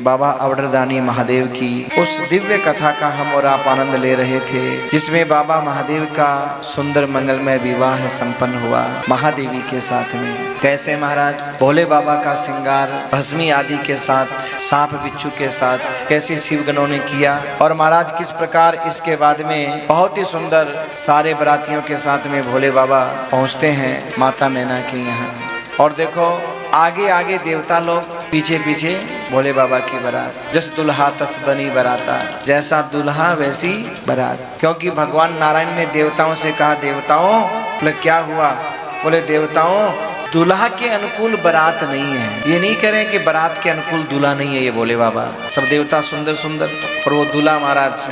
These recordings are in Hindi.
बाबा अवडरदानी महादेव की उस दिव्य कथा का हम और आप आनंद ले रहे थे, जिसमें बाबा महादेव का सुंदर मंगलमय विवाह संपन्न हुआ महादेवी के साथ में। कैसे महाराज भोले बाबा का श्रृंगार भस्मी आदि के साथ, सांप बिच्छू के साथ कैसे शिवगणों ने किया, और महाराज किस प्रकार इसके बाद में बहुत ही सुंदर सारे बरातियों के साथ में भोले बाबा पहुँचते हैं माता मैना के यहाँ। और देखो आगे आगे देवता लोग, पीछे पीछे भोले बाबा की बारात। जस दुल्हा तस बनी बराता, जैसा दुल्हा वैसी बारात। क्योंकि भगवान नारायण ने देवताओं से कहा, देवताओं बोले क्या हुआ? बोले देवताओं दूल्हा के अनुकूल बारात नहीं है। ये नहीं कह रहे कि बारात के अनुकूल दूल्हा नहीं है ये भोले बाबा। सब देवता सुंदर सुंदर और वो दूल्हा महाराज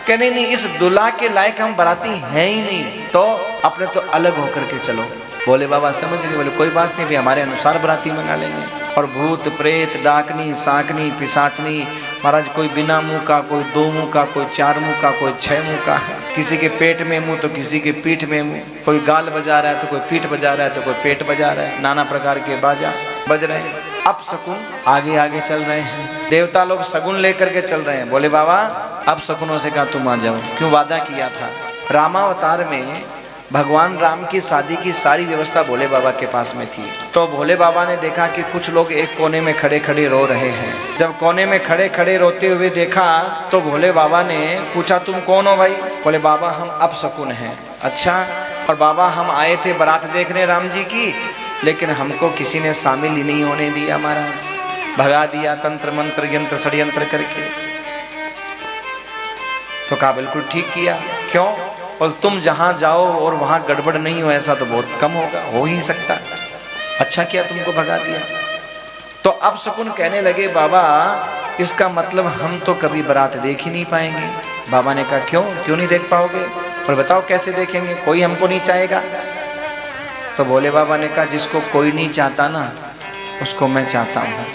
कहने नहीं, इस दूल्हा के लायक हम बाराती हैं ही नहीं, तो अपने तो अलग होकर के चलो। भोले बाबा समझ गए, बोले कोई बात नहीं भी, हमारे अनुसार बराती मंगा लेंगे। और भूत प्रेत डाकनी साकनी पिशाचनी महाराज, कोई बिना मुंह का, कोई 2 मुंह का, कोई 4 मुंह का, कोई 6 मुंह का, किसी के पेट में मुंह तो किसी के पीठ में मुंह, कोई गाल बजा रहा है तो कोई पीठ बजा रहा है तो कोई पेट बजा रहा है, नाना प्रकार के बाजा बज रहे हैं। अब शकुन आगे आगे चल रहे हैं, देवता लोग शगुन लेकर के चल रहे हैं। बोले बाबा अब शकुनों से कहा तुम आ जाओ, क्यों वादा किया था। रामावतार में भगवान राम की शादी की सारी व्यवस्था भोले बाबा के पास में थी। तो भोले बाबा ने देखा कि कुछ लोग एक कोने में खड़े खड़े रो रहे हैं। जब कोने में खड़े खड़े रोते हुए देखा तो भोले बाबा ने पूछा तुम कौन हो भाई? बोले बाबा हम अपशकुन हैं। अच्छा, और बाबा हम आए थे बारात देखने राम जी की, लेकिन हमको किसी ने शामिल ही नहीं होने दिया महाराज, भगा दिया तंत्र मंत्र यंत्र षड्यंत्र करके। तो कहा बिल्कुल ठीक किया। क्यों? और तुम जहां जाओ और वहां गड़बड़ नहीं हो ऐसा तो बहुत कम होगा, हो ही सकता। अच्छा किया तुमको भगा दिया। तो अब शकुन कहने लगे बाबा इसका मतलब हम तो कभी बारात देख ही नहीं पाएंगे। बाबा ने कहा क्यों नहीं देख पाओगे? और बताओ कैसे देखेंगे, कोई हमको नहीं चाहेगा। तो भोले बाबा ने कहा जिसको कोई नहीं चाहता ना उसको मैं चाहता हूँ,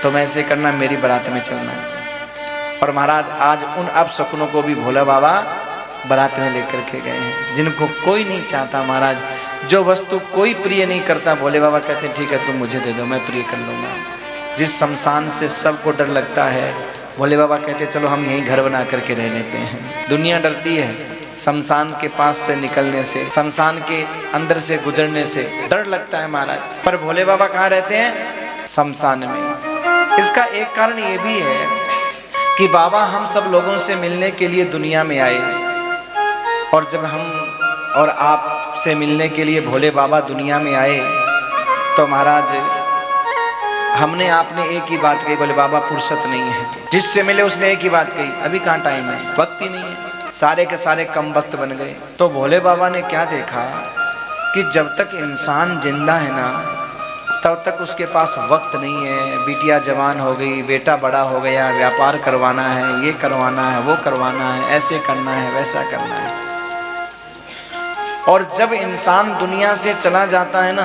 तो मैं ऐसे करना मेरी बारात में चलना। और महाराज आज उन अपशकुनों को भी भोला बाबा बारात में लेकर के गए हैं, जिनको कोई नहीं चाहता महाराज। जो वस्तु कोई प्रिय नहीं करता भोले बाबा कहते हैं ठीक है तुम मुझे दे दो, मैं प्रिय कर लूँगा। जिस शमशान से सबको डर लगता है भोले बाबा कहते हैं चलो हम यहीं घर बना करके रह लेते हैं। दुनिया डरती है शमशान के पास से निकलने से, शमशान के अंदर से गुजरने से डर लगता है महाराज। पर भोले बाबा कहाँ रहते हैं? शमशान में। इसका एक कारण ये भी है कि बाबा हम सब लोगों से मिलने के लिए दुनिया में आए, और जब हम और आप से मिलने के लिए भोले बाबा दुनिया में आए तो महाराज हमने आपने एक ही बात कही, बोले बाबा फुर्सत नहीं है। जिससे मिले उसने एक ही बात कही, अभी कहाँ टाइम है, वक्त ही नहीं है। सारे के सारे कम वक्त बन गए। तो भोले बाबा ने क्या देखा कि जब तक इंसान जिंदा है ना तब तक उसके पास वक्त नहीं है। बिटिया जवान हो गई, बेटा बड़ा हो गया, व्यापार करवाना है, ये करवाना है, वो करवाना है, ऐसे करना है, वैसा करना है। और जब इंसान दुनिया से चला जाता है ना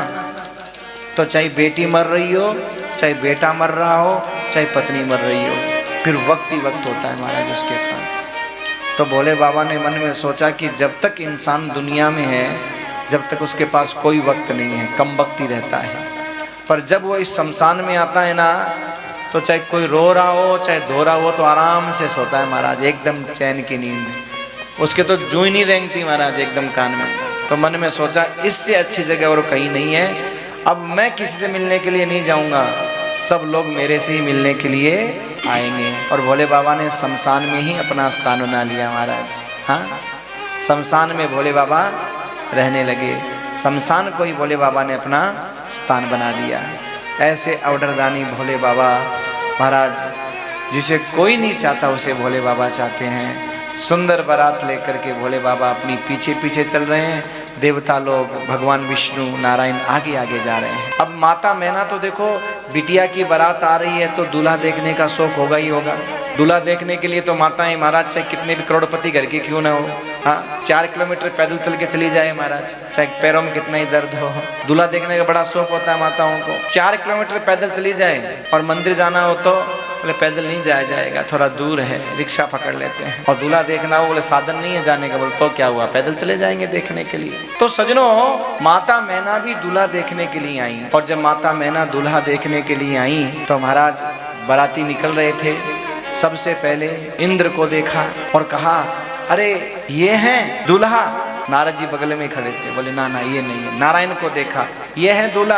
तो चाहे बेटी मर रही हो, चाहे बेटा मर रहा हो, चाहे पत्नी मर रही हो, फिर वक्त ही वक्त होता है महाराज उसके पास। तो भोले बाबा ने मन में सोचा कि जब तक इंसान दुनिया में है जब तक उसके पास कोई वक्त नहीं है, कम वक्त ही रहता है। पर जब वो इस शमशान में आता है ना तो चाहे कोई रो रहा हो चाहे धो रहा हो तो आराम से सोता है महाराज, एकदम चैन की नींद। उसके तो जूं ही नहीं रेंगती महाराज एकदम कान में। तो मन में सोचा इससे अच्छी जगह और कहीं नहीं है, अब मैं किसी से मिलने के लिए नहीं जाऊंगा, सब लोग मेरे से ही मिलने के लिए आएंगे। और भोले बाबा ने शमशान में ही अपना स्थान बना लिया महाराज। हाँ, शमशान में भोले बाबा रहने लगे, शमशान को ही भोले बाबा ने अपना स्थान बना दिया। ऐसे अवडरदानी भोले बाबा महाराज, जिसे कोई नहीं चाहता उसे भोले बाबा चाहते हैं। सुंदर बारात लेकर के भोले बाबा अपनी पीछे पीछे चल रहे हैं, देवता लोग भगवान विष्णु नारायण आगे आगे जा रहे हैं। अब माता मैना तो देखो बिटिया की बारात आ रही है तो दूल्हा देखने का शौक होगा ही होगा। दूल्हा देखने के लिए तो माताएं महाराज चाहे कितने भी करोड़पति घर की क्यों ना हो, हाँ 4 किलोमीटर पैदल चल के चली जाए महाराज, चाहे पैरों में कितना ही दर्द हो, दूल्हा देखने का बड़ा शौक होता है माताओं को। 4 किलोमीटर पैदल चली जाए और मंदिर जाना हो तो बोले पैदल नहीं जाया जाएगा, थोड़ा दूर है, रिक्शा पकड़ लेते हैं। और दूल्हा देखना हो बोले साधन नहीं है जाने का, बोले तो क्या हुआ पैदल चले जाएंगे देखने के लिए। तो सजनों माता मैना भी दूल्हा देखने के लिए आई, और जब माता मैना दूल्हा देखने के लिए आई तो महाराज बाराती निकल रहे थे, सबसे पहले इंद्र को देखा और कहा, अरे ये हैं दूल्हा। नारद जी बगल में खड़े थे, बोले ना ना ये नहीं है। नारायण को देखा, ये है दूल्हा।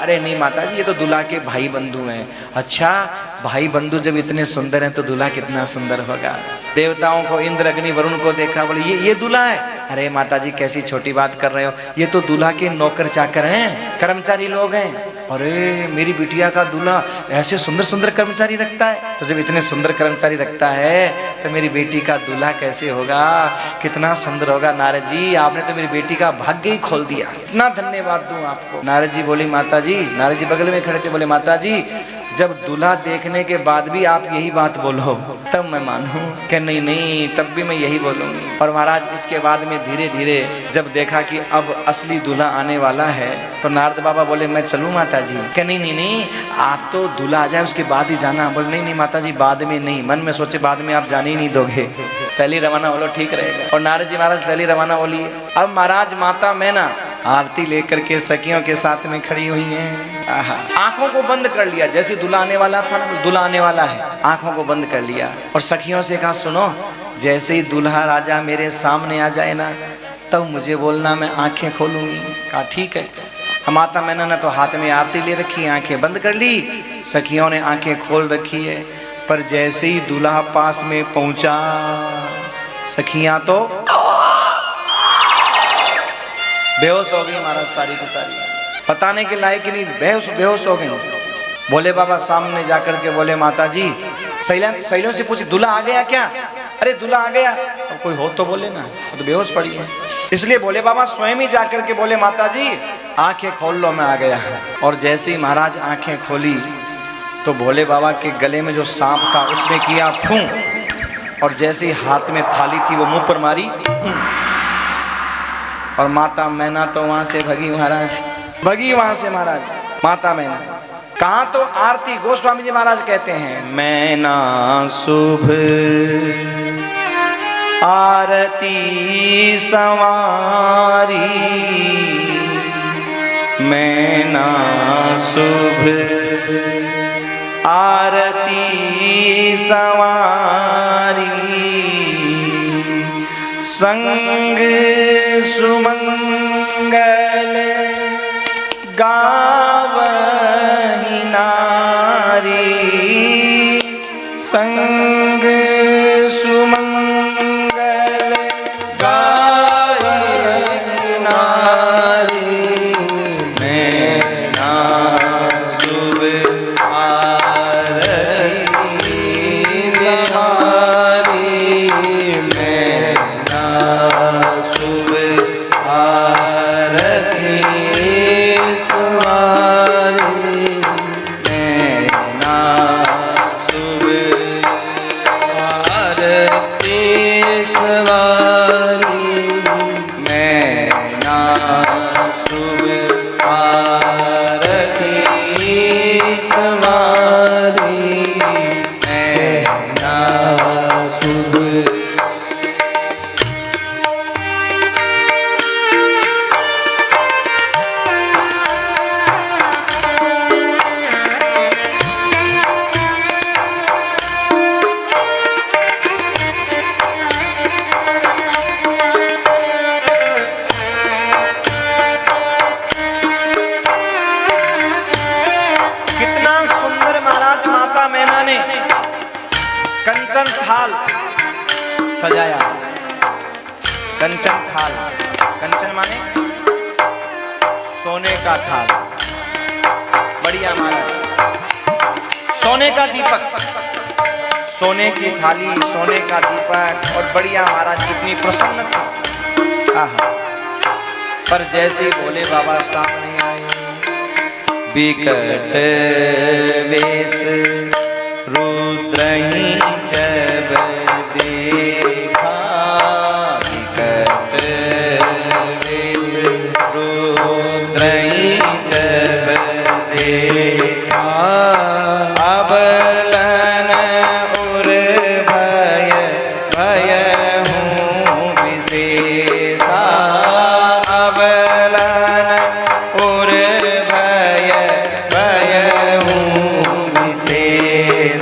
अरे नहीं माता जी, ये तो दूल्हा के भाई बंधु हैं। अच्छा, भाई बंधु जब इतने सुंदर हैं तो दूल्हा कितना सुंदर होगा। देवताओं को, इंद्र अग्नि वरुण को देखा, बोले ये दूल्हा है। अरे माता जी कैसी छोटी बात कर रहे हो, ये तो दूल्हा के नौकर चाकर हैं, कर्मचारी लोग हैं। अरे मेरी बिटिया का दूल्हा ऐसे सुंदर सुंदर कर्मचारी रखता है, तो जब इतने सुंदर कर्मचारी रखता है तो मेरी बेटी का दूल्हा कैसे होगा, कितना सुंदर होगा। नारद जी आपने तो मेरी बेटी का भाग्य ही खोल दिया, इतना धन्यवाद दूं आपको। नारद जी बोले माता जी, नारद जी बगल में खड़े थे, बोले माता जी जब दूल्हा देखने के बाद भी आप यही बात बोलो तब मैं मानूं कि नहीं नहीं, तब भी मैं यही बोलूंगी। और महाराज इसके बाद में धीरे धीरे जब देखा कि अब असली दूल्हा आने वाला है तो नारद बाबा बोले मैं चलूं माता जी। कि नहीं नहीं नहीं, आप तो दूल्हा आ जाए उसके बाद ही जाना। बोले नहीं नहीं माता जी, बाद में नहीं। मन में सोचे बाद में आप जाने ही नहीं दोगे, पहले रवाना बोलो ठीक रहेगा। और नारद जी महाराज पहले रवाना बोलिए। अब महाराज माता मैना आरती लेकर के सखियों के साथ में खड़ी हुई हैं। आंखों को बंद कर लिया, जैसे दूल्हा आने वाला था ना, दूल्हा आने वाला है, आंखों को बंद कर लिया और सखियों से कहा सुनो, जैसे ही दूल्हा राजा मेरे सामने आ जाए ना तब मुझे बोलना, मैं आंखें खोलूंगी। कहा ठीक है। माता मैंने ना तो हाथ में आरती ले रखी, आंखें बंद कर ली, सखियों ने आंखें खोल रखी है। पर जैसे ही दूल्हा पास में पहुंचा, सखियां तो बेहोश हो गई महाराज, सारी की सारी, बताने के लायक ही नहीं, बेहोश हो गई। बोले बाबा सामने जाकर के बोले माता जी, सहेलियों से पूछे दूल्हा आ गया क्या? अरे दूल्हा आ गया। अब कोई हो तो बोले ना, तो बेहोश पड़ी है। इसलिए बोले बाबा स्वयं ही जाकर के बोले माता जी आंखें खोल लो, मैं आ गया। और जैसे ही महाराज आंखें खोली तो भोले बाबा के गले में जो सांप था उसने किया फूं, और जैसे ही हाथ में थाली थी वो मुंह पर मारी, और माता मैना तो वहां से भगी महाराज, भगी वहां से महाराज माता मैना। कहा तो आरती गोस्वामी जी महाराज कहते हैं, मैना शुभ आरती संवारी, मैना शुभ आरती संवारी, संग सुमंगल गावहि नारी, संग सुमंगल गावहि नारी, मैना शुभ आरती संवारी, मैना शुभ आरती संवारी, मैना शुभ आरती संवारी, मैना शुभ आरती संवारी, मैना शुभ। कितना सुंदर महाराज माता मैना ने कंचन थाल सजाया। कंचन थाल, कंचन माने सोने का थाल, बढ़िया महाराज, सोने का दीपक, सोने की थाली, सोने का दीपक, और बढ़िया महाराज कितनी प्रसन्न थी। आहा। पर जैसे भोले बाबा सामने आए, विकट वेश रुद्र ही जब देखा, विकट वेश रुद्र ही जब देखा, अबलन उर भय भय हूँ विशेषा, अबलन उर भय भय हूँ विशेषा,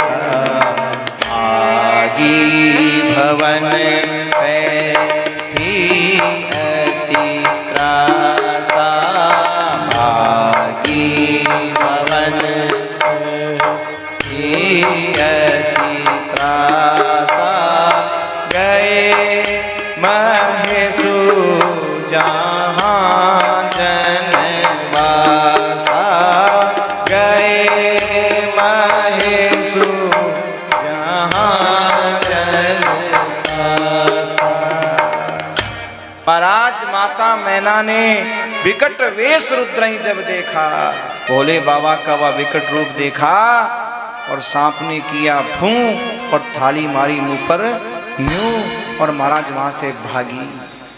ही अति त्रासा, गए महेशु जहाँ जनवासा, गए महेशु जहाँ जनवासा। महाराज माता मैना ने विकट वेश रुद्रही जब देखा, भोले बाबा का वह विकट रूप देखा और सांप ने किया फूं और थाली मारी मुंह पर यूं, और महाराज वहां से भागी।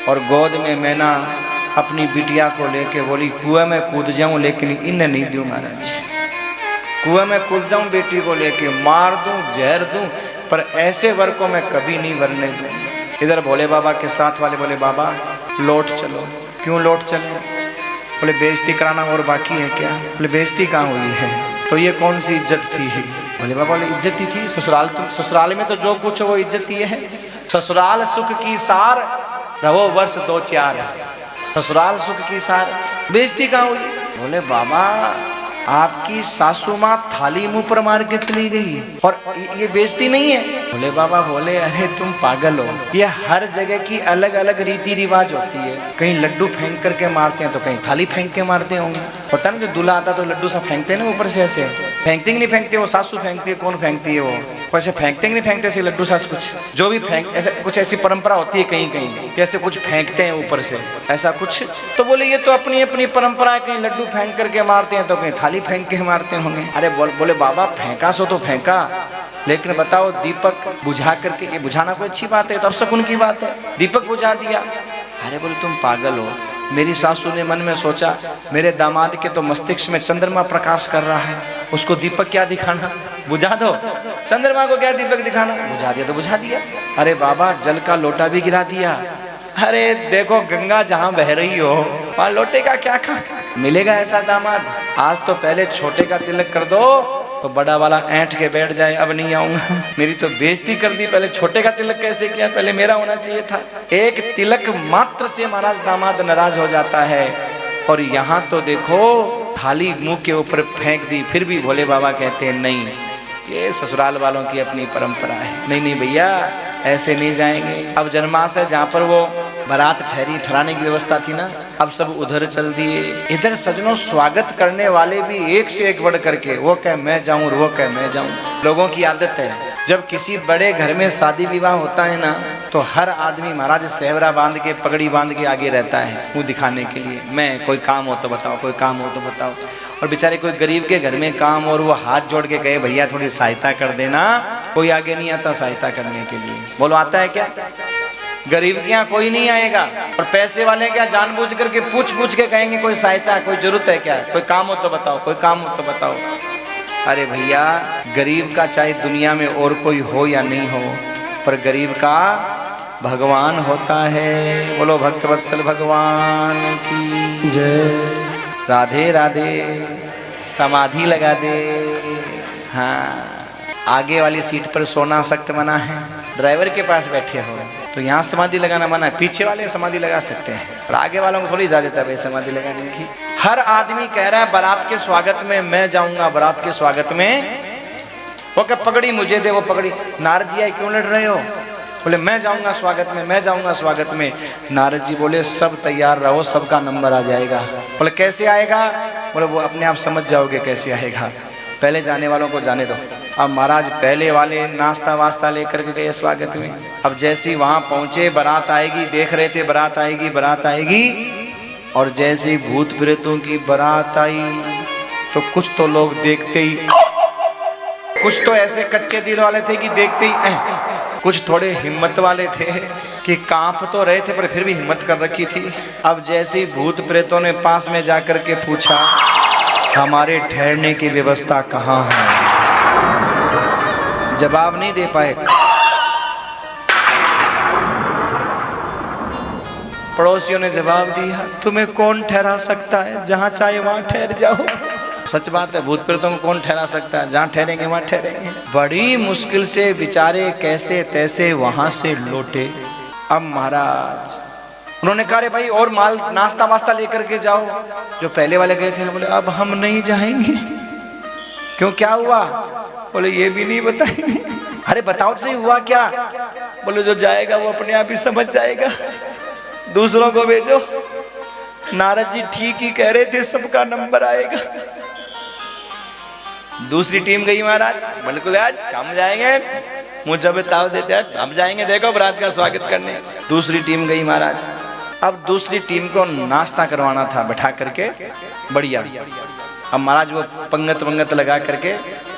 और गोद में मैना अपनी बिटिया को लेके बोली कुएं में कूद जाऊं लेकिन इन्हें नहीं दूं महाराज, कुएं में कूद जाऊं बेटी को लेके, मार दूं जहर दूं, पर ऐसे वर को मैं कभी नहीं वरने दूं। इधर भोले बाबा के साथ वाले बोले बाबा लौट चलो। क्यों लौट चले? बोले बेइज्जती कराना और बाकी है क्या? बोले बेइज्जती कहाँ हुई है? तो ये कौन सी इज्जत थी? बोले बाबा बोले इज्जत ही थी, ससुराल तो ससुराल में तो जो कुछ वो इज्जत ही है। ससुराल सुख की सार, रहो वर्ष 2-4, ससुराल सुख की सार, बेइज्जती कहाँ हुई? बोले बाबा आपकी सासू माँ थाली मुंह पर मार के चली गई और ये बेइज्जती नहीं है? बोले बाबा बोले अरे तुम पागल हो, ये हर जगह की अलग अलग रीति रिवाज होती है, कहीं लड्डू फेंक करके मारते हैं तो कहीं थाली फेंक के मारते होंगे। पता नहीं जो दूल्हा आता तो लड्डू सब फेंकते हैं ना ऊपर से, ऐसे फेंकते नहीं फेंकते, वो सासू फेंकती है, कौन फेंकती है वो, वैसे फेंकते नहीं फेंकते ऐसे लड्डू सास, कुछ जो भी फेंक ऐसे कुछ ऐसी परंपरा होती है कहीं कहीं कैसे कुछ फेंकते हैं ऊपर से ऐसा कुछ। तो बोले ये तो अपनी अपनी परंपरा है, कहीं लड्डू फेंक करके मारते हैं तो कहीं थाली फेंक के मारते होंगे। अरे बोले बाबा फेंका सो तो फेंका, लेकिन बताओ दीपक बुझा करके, ये बुझाना कोई अच्छी बात है? तो अब शकुन की बात है, दीपक बुझा दिया। अरे बोले तुम पागल हो, मेरी सासू ने मन में सोचा मेरे दामाद के तो मस्तिष्क में चंद्रमा प्रकाश कर रहा है, उसको दीपक क्या दिखाना, बुझा दो, चंद्रमा को क्या दीपक दिखाना, बुझा दिया तो बुझा दिया। अरे बाबा जल का लोटा भी गिरा दिया। अरे देखो गंगा जहाँ बह रही हो वहाँ लोटे का क्या खा मिलेगा ऐसा दामाद? आज तो पहले छोटे का तिलक कर दो तो बड़ा वाला ऐंठ के बैठ जाए अब नहीं आऊंगा, मेरी तो बेइज्जती कर दी, पहले छोटे का तिलक कैसे किया, पहले मेरा होना चाहिए था। एक तिलक मात्र से महाराज दामाद नाराज हो जाता है। और यहाँ तो देखो थाली मुंह के ऊपर फेंक दी, फिर भी भोले बाबा कहते हैं नहीं, ये ससुराल वालों की अपनी परंपरा है, नहीं नहीं भैया ऐसे नहीं जाएंगे। अब जन्माशय जहाँ पर वो बारात ठहराने की व्यवस्था थी ना, अब सब उधर चल दिए। इधर सजनों स्वागत करने वाले भी एक से एक बढ़ करके, वो कह मैं जाऊं, वो कह मैं जाऊं। लोगों की आदत है जब किसी बड़े घर में शादी विवाह होता है ना, तो हर आदमी महाराज सेवरा बांध के पगड़ी बांध के आगे रहता है मुंह दिखाने के लिए, मैं कोई काम हो तो बताओ, कोई काम हो तो बताओ। और बेचारे कोई गरीब के घर में काम और वो हाथ जोड़ के गए भैया थोड़ी सहायता कर देना, कोई आगे नहीं आता सहायता करने के लिए। बोलो आता है क्या? गरीब के यहाँ कोई नहीं आएगा, और पैसे वाले क्या जानबूझ करके पूछ के कहेंगे कोई सहायता, कोई जरूरत है क्या, कोई काम हो तो बताओ, कोई काम हो तो बताओ। अरे भैया गरीब का चाहे दुनिया में और कोई हो या नहीं हो, पर गरीब का भगवान होता है। बोलो भक्तवत्सल भगवान की जय। राधे राधे। समाधि लगा दे। हाँ आगे वाली सीट पर सोना सख्त मना है, ड्राइवर के पास बैठे हो तो यहाँ समाधि लगाना मना है, पीछे वाले समाधि लगा सकते हैं, और आगे वालों को थोड़ी इजाजत है भाई समाधि लगाने की। हर आदमी कह रहा है बारात के स्वागत में मैं जाऊंगा, बारात के स्वागत में। वो क्या पगड़ी मुझे दे, वो पगड़ी। नारद जी क्यों लड़ रहे हो? बोले मैं जाऊंगा स्वागत में, मैं जाऊंगा स्वागत में। नारद जी बोले सब तैयार रहो, सबका नंबर आ जाएगा। बोले कैसे आएगा? बोले वो अपने आप समझ जाओगे कैसे आएगा, पहले जाने वालों को जाने दो। अब महाराज पहले वाले नाश्ता वास्ता लेकर के गए स्वागत में। अब जैसे ही वहां पहुंचे बारात आएगी, देख रहे थे बारात आएगी बारात आएगी, और जैसे ही भूत प्रेतों की बारात आई तो कुछ तो लोग देखते ही, कुछ तो ऐसे कच्चे दिल वाले थे कि देखते ही, कुछ थोड़े हिम्मत वाले थे कि कांप तो रहे थे पर फिर भी हिम्मत कर रखी थी। अब जैसे ही भूत प्रेतों ने पास में जाकर के पूछा हमारे ठहरने की व्यवस्था कहाँ है, जवाब नहीं दे पाए। पड़ोसियों ने जवाब दिया तुम्हें कौन ठहरा सकता है, जहां चाहे वहां ठहर जाओ। सच बात है, भूत प्रेतों को कौन ठहरा सकता है, जहां ठहरेंगे वहां ठहरेंगे। बड़ी मुश्किल से बेचारे कैसे तैसे वहां से लौटे। अब महाराज उन्होंने कहा रे भाई और माल नाश्ता वास्ता लेकर के जाओ। जो पहले वाले गए थे बोले अब हम नहीं जाएंगे। क्यों क्या हुआ? बोले ये भी नहीं बताएंगे। अरे बताओ तो सही हुआ क्या? बोले जो जाएगा वो अपने आप ही समझ जाएगा, दूसरों को भेजो। नारद जी ठीक ही कह रहे थे, सबका नंबर आएगा। दूसरी टीम गई महाराज, बिल्कुल यार हम जाएंगे, मुझे बताओ देते हैं हम जाएंगे, देखो बरात का स्वागत करने। दूसरी टीम गई महाराज। अब दूसरी टीम को नाश्ता करवाना था बैठा करके बढ़िया। अब महाराज वो पंगत वंगत लगा करके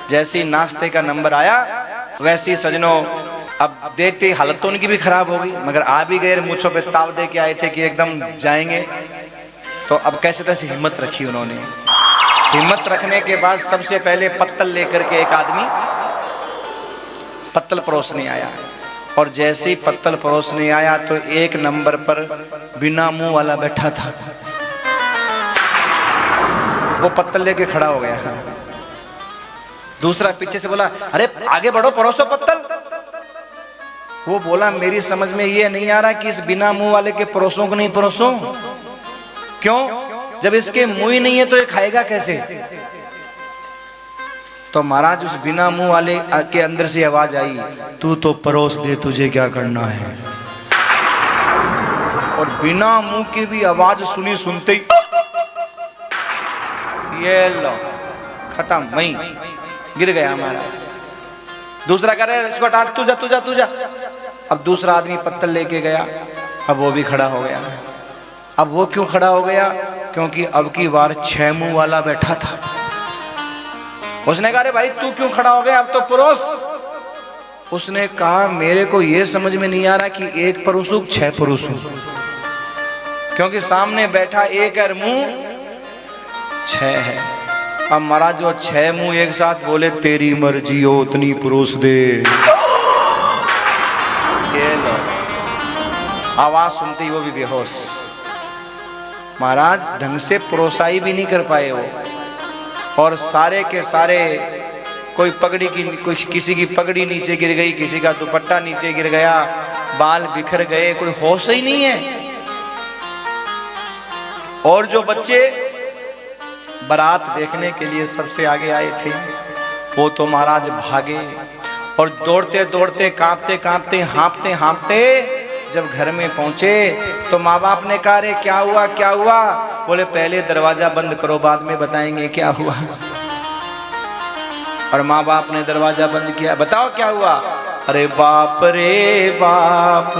जैसे ही नाश्ते का नंबर आया वैसे ही सजनों, अब देखते ही हालत तो उनकी भी खराब हो गई, मगर आ भी गए, मुझों पे ताव दे के आए थे कि एकदम जाएंगे। तो अब कैसे तैसे हिम्मत रखी उन्होंने। हिम्मत रखने के बाद सबसे पहले पत्तल लेकर के एक आदमी पत्तल परोसने आया, और जैसे ही पत्तल परोसने आया तो एक नंबर पर बिना मुंह वाला बैठा था, वो पत्तल लेके खड़ा हो गया। दूसरा पीछे से बोला अरे आगे बढ़ो, परोसो पत्तल। वो बोला मेरी समझ में ये नहीं आ रहा कि इस बिना मुंह वाले के परोसों को नहीं परोसो। क्यों? जब इसके मुंह ही नहीं है तो ये खाएगा कैसे? तो महाराज उस बिना मुंह वाले के अंदर से आवाज आई, तू तो परोस दे, तुझे क्या करना है। और बिना मुंह की भी आवाज सुनी, सुनते ही ये लो खत्म, वहीं गिर गया महाराज। दूसरा कह रहे इसको हटा, तू जा तू जा तू जा। अब दूसरा आदमी पत्तल लेके गया, अब वो भी खड़ा हो गया। अब वो क्यों खड़ा हो गया? क्योंकि अब की बार 6 मुंह वाला बैठा था। उसने कहा अरे भाई तू क्यों खड़ा हो गया, अब तो परोस। उसने कहा मेरे को ये समझ में नहीं आ रहा कि एक परोसू 6 परोसू, क्योंकि सामने बैठा एक और मुंह 6 है। अब महाराज वो 6 मुंह एक साथ बोले तेरी मर्जी हो उतनी परोस दे। ये लो, आवाज सुनते ही वो भी बेहोश। महाराज ढंग से परोसाई भी नहीं कर पाए वो, और सारे के सारे, कोई पगड़ी की, कोई किसी की पगड़ी नीचे गिर गई, किसी का दुपट्टा नीचे गिर गया, बाल बिखर गए, कोई होश ही नहीं है। और जो बच्चे बारात देखने के लिए सबसे आगे आए थे वो तो महाराज भागे, और दौड़ते दौड़ते कांपते कांपते हाँफते हाँफते जब घर में पहुंचे तो माँ बाप ने कहा रे क्या हुआ क्या हुआ? बोले पहले दरवाजा बंद करो, बाद में बताएंगे क्या हुआ। और माँ बाप ने दरवाजा बंद किया, बताओ क्या हुआ? अरे बाप रे बाप,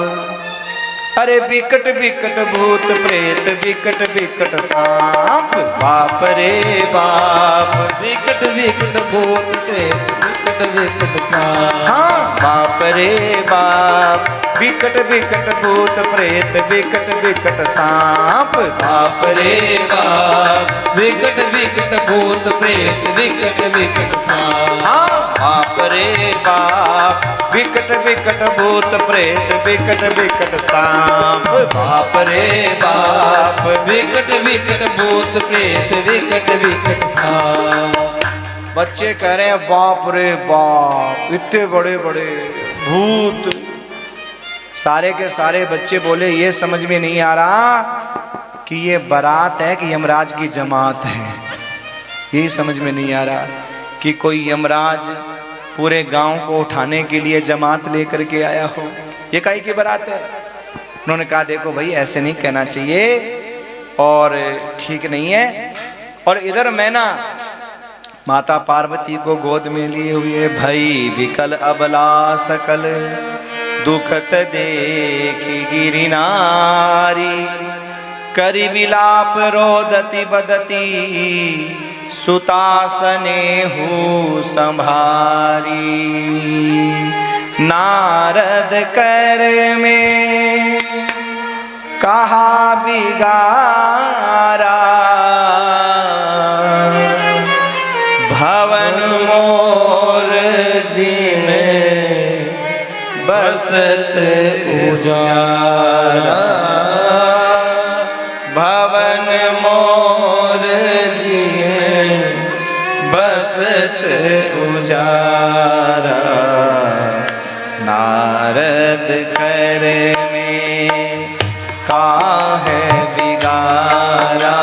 अरे बिकट बिकट भूत प्रेत, बिकट बिकट सांप। बाप रे बाप, विकट विकट भूत प्रेत, विकट विकट सांप। हाँ बाप रे बाप, बिकट बिकट भूत प्रेत, बिकट बिकट सांप। बाप रे बाप, विकट विकट भूत प्रेत, विकट विकट सांप। हाँ बाप रे बाप, बिकट बिकट भूत प्रेत, बिकट बिकट सांप। बाप रे बाप, विकट विकट भूत प्रेत, विकट विकट सांप। बच्चे कह रहे हैं बाप रे बाप, इतने बड़े बड़े भूत। सारे के सारे बच्चे बोले ये समझ में नहीं आ रहा कि ये बारात है कि यमराज की जमात है। यही समझ में नहीं आ रहा कि कोई यमराज पूरे गांव को उठाने के लिए जमात लेकर के आया हो। ये काहे की बारात है? उन्होंने कहा देखो भाई ऐसे नहीं कहना चाहिए और ठीक नहीं है। और इधर मैना माता पार्वती को गोद में लिए हुए, भई विकल अबला सकल दुखत देखी गिरि नारी, करि विलाप रोदति बदती सुतासने हूँ संभारी। नारद कर में कहा बिगारा, भवन मोर जिन बसत उजारा। भवन मोर जिन बसत उजारा। नारद कर में काहे बिगारा,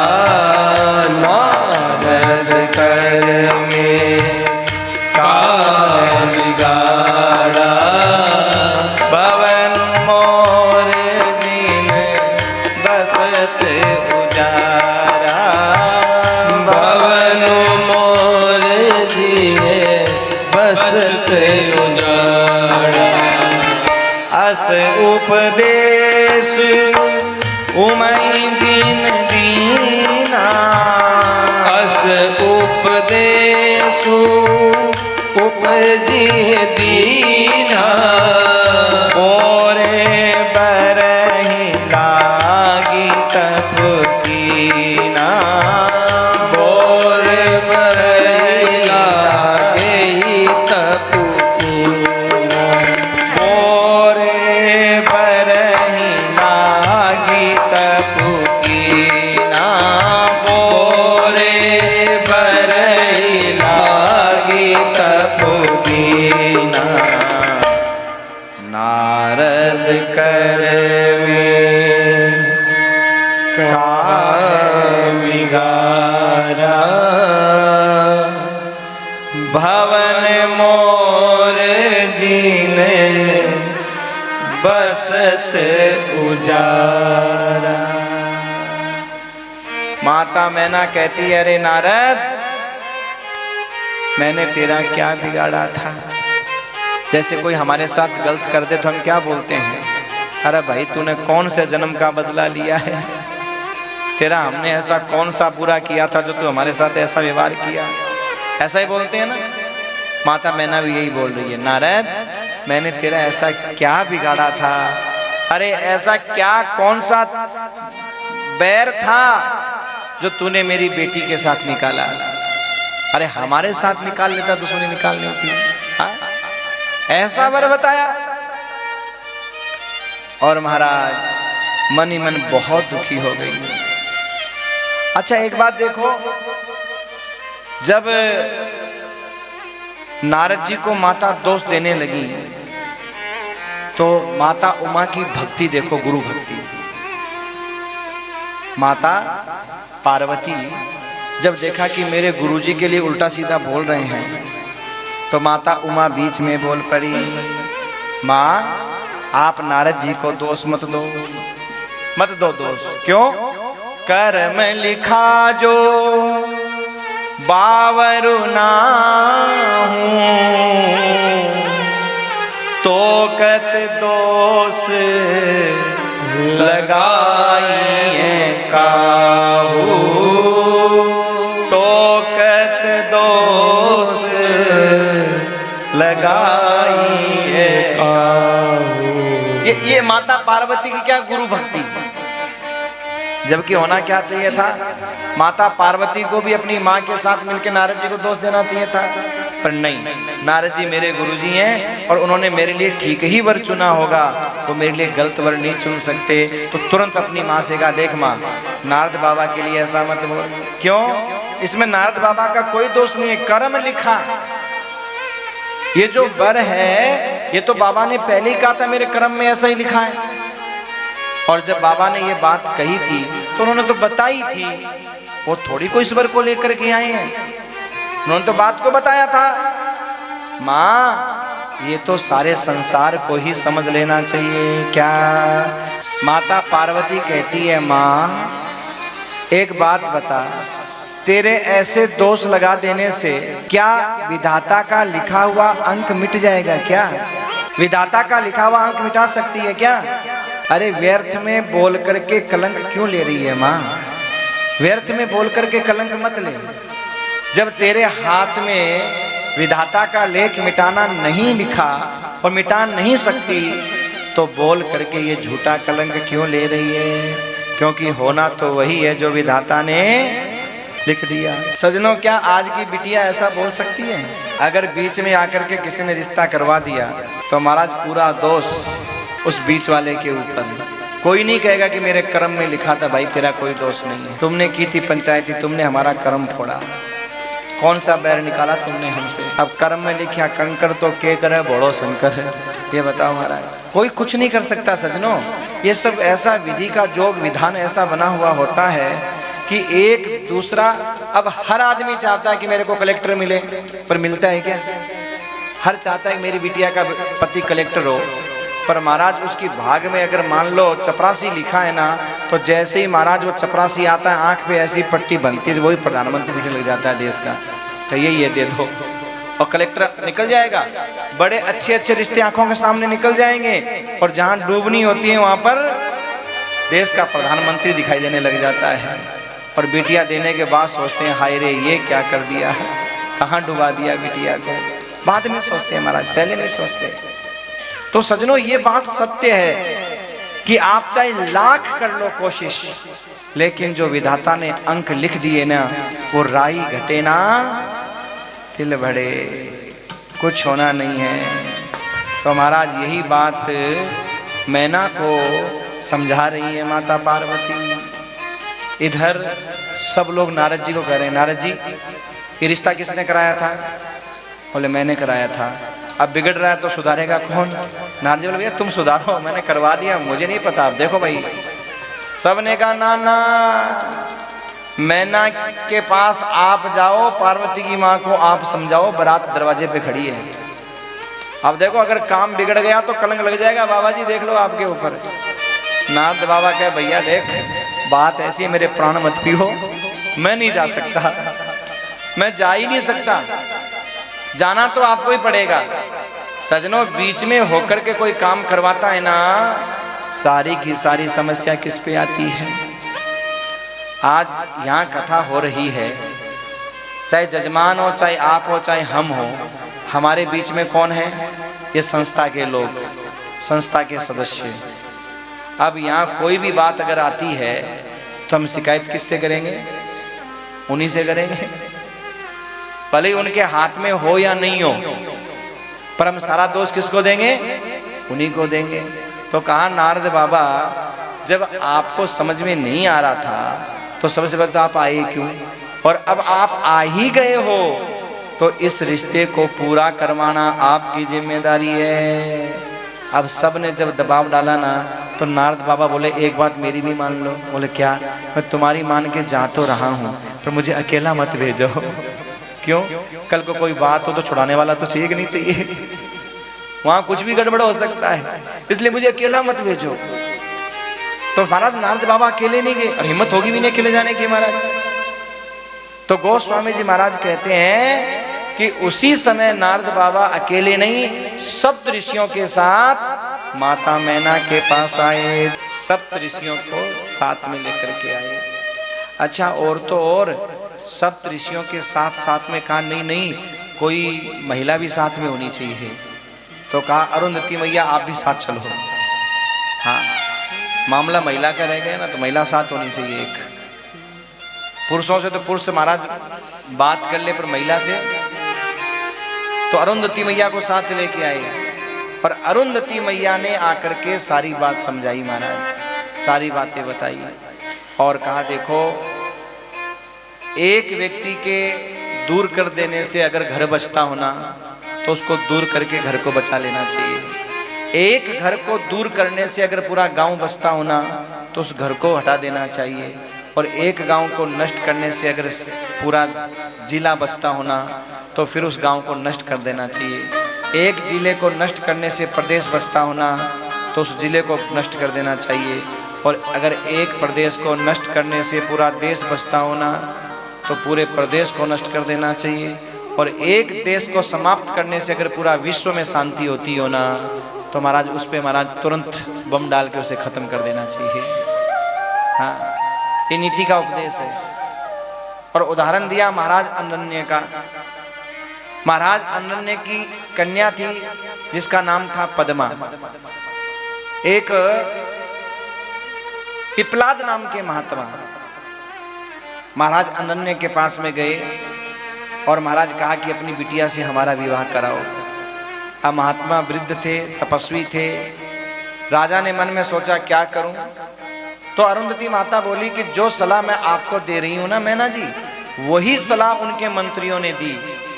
नारद कर में काहे उजाड़ा। अस उपदेश उमई जिन दीना, अस उपदेशु उपजी दीना। ओरे बरहि लागी तप कीना, बोर बरहि लागे तप कीना। ओरे बरहि लागी तप कीना, बोरे बरहि लागे तप कीना। नारद करवे काहे बिगारा, भवन मोर जीने बसत उजारा। माता मैना कहती है, अरे नारद, मैंने तेरा क्या बिगाड़ा था? जैसे कोई हमारे साथ गलत कर दे तो हम क्या बोलते हैं, अरे भाई तूने कौन से जन्म का बदला लिया है? तेरा हमने ऐसा कौन सा बुरा किया था जो तू हमारे साथ ऐसा व्यवहार किया? ऐसा ही बोलते हैं ना। माता मैना भी यही बोल रही है, नारद मैंने तेरा ऐसा क्या बिगाड़ा था? अरे ऐसा क्या कौन सा बैर था जो तूने मेरी बेटी के साथ निकाला? अरे हमारे साथ निकाल लेता, दुश्मनी निकालनी थी। हाँ? ऐसा वर बताया। और महाराज मन ही मन बहुत दुखी हो गई। अच्छा एक बात देखो, जब नारद जी को माता दोष देने लगी तो माता उमा की भक्ति देखो, गुरु भक्ति। माता पार्वती जब देखा कि मेरे गुरुजी के लिए उल्टा सीधा बोल रहे हैं तो माता उमा बीच में बोल पड़ी, माँ आप नारद जी को दोष मत दो, मत दो दोष। क्यों? कर्म लिखा जो बावरु नाहूं, तो कत दोष लगाइए काहू, तो कत दोष लगाइए काहू। ये माता पार्वती की क्या गुरु भक्ति, जबकि होना क्या चाहिए था, माता पार्वती को भी अपनी माँ के साथ मिलकर नारद जी को दोष देना चाहिए था, पर नहीं। नारद जी मेरे गुरुजी हैं और उन्होंने मेरे लिए ठीक ही वर चुना होगा, वो मेरे लिए गलत वर नहीं चुन सकते। तो तुरंत अपनी माँ से कहा, देख माँ नारद बाबा के लिए ऐसा मत बोल। क्यों? इसमें नारद बाबा का कोई दोष नहीं है, कर्म लिखा। ये जो वर है ये तो बाबा ने पहले ही कहा था, मेरे कर्म में ऐसा ही लिखा है। और जब बाबा ने ये बात कही थी तो उन्होंने तो बताई थी, वो थोड़ी कोई ईश्वर को लेकर के आए हैं, उन्होंने तो बात को बताया था। माँ ये तो सारे संसार को ही समझ लेना चाहिए क्या? माता पार्वती कहती है, माँ एक बात बता, तेरे ऐसे दोष लगा देने से क्या विधाता का लिखा हुआ अंक मिट जाएगा क्या? विधाता का लिखा हुआ अंक मिटा सकती है क्या? अरे व्यर्थ में बोल करके कलंक क्यों ले रही है माँ? व्यर्थ में बोल करके कलंक मत ले। जब तेरे हाथ में विधाता का लेख मिटाना नहीं लिखा और मिटा नहीं सकती तो बोल करके ये झूठा कलंक क्यों ले रही है? क्योंकि होना तो वही है जो विधाता ने लिख दिया। सजनों क्या आज की बिटिया ऐसा बोल सकती है? अगर बीच में आकर के किसी ने रिश्ता करवा दिया तो महाराज पूरा दोष उस बीच वाले के ऊपर। कोई नहीं कहेगा कि मेरे कर्म में लिखा था, भाई तेरा कोई दोष नहीं है, तुमने की थी पंचायती, तुमने हमारा कर्म फोड़ा, कौन सा बैर निकाला तुमने हमसे। अब कर्म में लिखा कंकर तो के करे बड़ो शंकर है, ये बताओ महाराज। कोई कुछ नहीं कर सकता सजनों। ये सब ऐसा विधि का जोग विधान ऐसा बना हुआ होता है कि एक दूसरा, अब हर आदमी चाहता है कि मेरे को कलेक्टर मिले, पर मिलता है क्या? हर चाहता है मेरी बिटिया का पति कलेक्टर हो, पर महाराज उसकी भाग में अगर मान लो चपरासी लिखा है ना, तो जैसे ही महाराज वो चपरासी आता है आंख पे ऐसी पट्टी बनती है, वही प्रधानमंत्री दिखने लग जाता है देश का। कहिए ये दे दो, और कलेक्टर निकल जाएगा, बड़े अच्छे अच्छे रिश्ते आंखों के सामने निकल जाएंगे, और जहां डूबनी होती है वहां पर देश का प्रधानमंत्री दिखाई देने लग जाता है। और बिटिया देने के बाद सोचते हैं हाय रे ये क्या कर दिया है, कहाँ डुबा दिया बिटिया को। बाद में सोचते हैं महाराज, पहले नहीं सोचते। तो सजनों ये बात सत्य है कि आप चाहे लाख कर लो कोशिश, लेकिन जो विधाता ने अंक लिख दिए ना वो राई घटे ना तिल बढ़े, कुछ होना नहीं है। तो महाराज यही बात मैना को समझा रही है माता पार्वती। इधर सब लोग नारद जी को कह रहे हैं, नारद जी ये रिश्ता किसने कराया था? बोले मैंने कराया था। अब बिगड़ रहा है तो सुधारेगा कौन? नारद जी बोले भैया तुम सुधारो, मैंने करवा दिया, मुझे नहीं पता। अब देखो भाई, सबने कहा ना ना, मैना के पास आप जाओ, पार्वती की माँ को आप समझाओ, बारात दरवाजे पे खड़ी है। अब देखो अगर काम बिगड़ गया तो कलंक लग जाएगा, बाबा जी देख लो आपके ऊपर। नारद बाबा कहे भैया देख बात ऐसी है, मेरे प्राण मत पियो, मैं नहीं जा सकता, मैं जा ही नहीं सकता, जाना तो आपको ही पड़ेगा। सजनों बीच में होकर के कोई काम करवाता है ना, सारी की सारी समस्या किस पे आती है। आज यहाँ कथा हो रही है, चाहे जजमान हो, चाहे आप हो, चाहे हम हो, हमारे बीच में कौन है? ये संस्था के लोग, संस्था के सदस्य। अब यहाँ कोई भी बात अगर आती है तो हम शिकायत किससे करेंगे? उन्हीं से करेंगे, भले उनके हाथ में हो या नहीं हो, पर हम सारा दोष किसको देंगे? उन्हीं को देंगे। तो कहा नारद बाबा जब आपको समझ में नहीं आ रहा था तो सबसे पहले तो आप आए क्यों, और अब आप आ ही गए हो तो इस रिश्ते को पूरा करवाना आपकी जिम्मेदारी है। अब सब ने जब दबाव डाला ना तो नारद बाबा बोले एक बात मेरी भी मान लो। बोले क्या? मैं तुम्हारी मान के जा तो रहा हूँ, पर मुझे अकेला मत भेजो। क्यों? कल को कोई बात हो तो छुड़ाने वाला तो चाहिए कि नहीं चाहिए? वहां कुछ भी गड़बड़ हो सकता है, इसलिए मुझे अकेला मत भेजो। तो महाराज नारद बाबा अकेले नहीं गए, और हिम्मत होगी भी नहीं अकेले जाने की महाराज। तो गोस्वामी जी महाराज कहते हैं कि उसी समय नारद बाबा अकेले नहीं, सप्त ऋषियों के साथ माता मैना के पास आए, सप्त ऋषियों को साथ में लेकर के आए। अच्छा और तो और सप्त ऋषियों के साथ साथ में कहा नहीं नहीं कोई महिला भी साथ में होनी चाहिए। तो कहा अरुंधति मैया आप भी साथ चलो। हाँ मामला महिला का रह गया ना, तो महिला साथ होनी चाहिए एक। पुरुषों से तो पुरुष से महाराज बात कर ले, पर महिला से तो अरुंधति मैया को साथ लेके आए, और अरुंधति मैया ने आकर के सारी बात समझाई महाराज, सारी बातें बताई, और कहा देखो एक व्यक्ति के दूर कर देने से अगर घर बचता होना तो उसको दूर करके घर को बचा लेना चाहिए। एक घर को दूर करने से अगर पूरा गांव बचता होना तो उस घर को हटा देना चाहिए, और एक गांव को नष्ट करने से अगर पूरा जिला बचता होना तो फिर उस गांव को नष्ट कर देना चाहिए। एक जिले को नष्ट करने से प्रदेश बचता होना तो उस जिले को नष्ट कर देना चाहिए, और अगर एक प्रदेश को नष्ट करने से पूरा देश बचता होना तो पूरे प्रदेश को नष्ट कर देना चाहिए, और एक देश को समाप्त करने से अगर पूरा विश्व में शांति होती हो ना तो महाराज उस पे महाराज तुरंत बम डाल के उसे खत्म कर देना चाहिए। हाँ ये नीति का उपदेश है। और उदाहरण दिया महाराज अनन्य का। महाराज अनन्य की कन्या थी जिसका नाम था पद्मा। एक पिपलाद नाम के महात्मा महाराज अनन्य के पास में गए और महाराज कहा कि अपनी बिटिया से हमारा विवाह कराओ। अब महात्मा वृद्ध थे, तपस्वी थे। राजा ने मन में सोचा क्या करूं, तो अरुंधति माता बोली कि जो सलाह मैं आपको दे रही हूं ना मैना जी, वही सलाह उनके मंत्रियों ने दी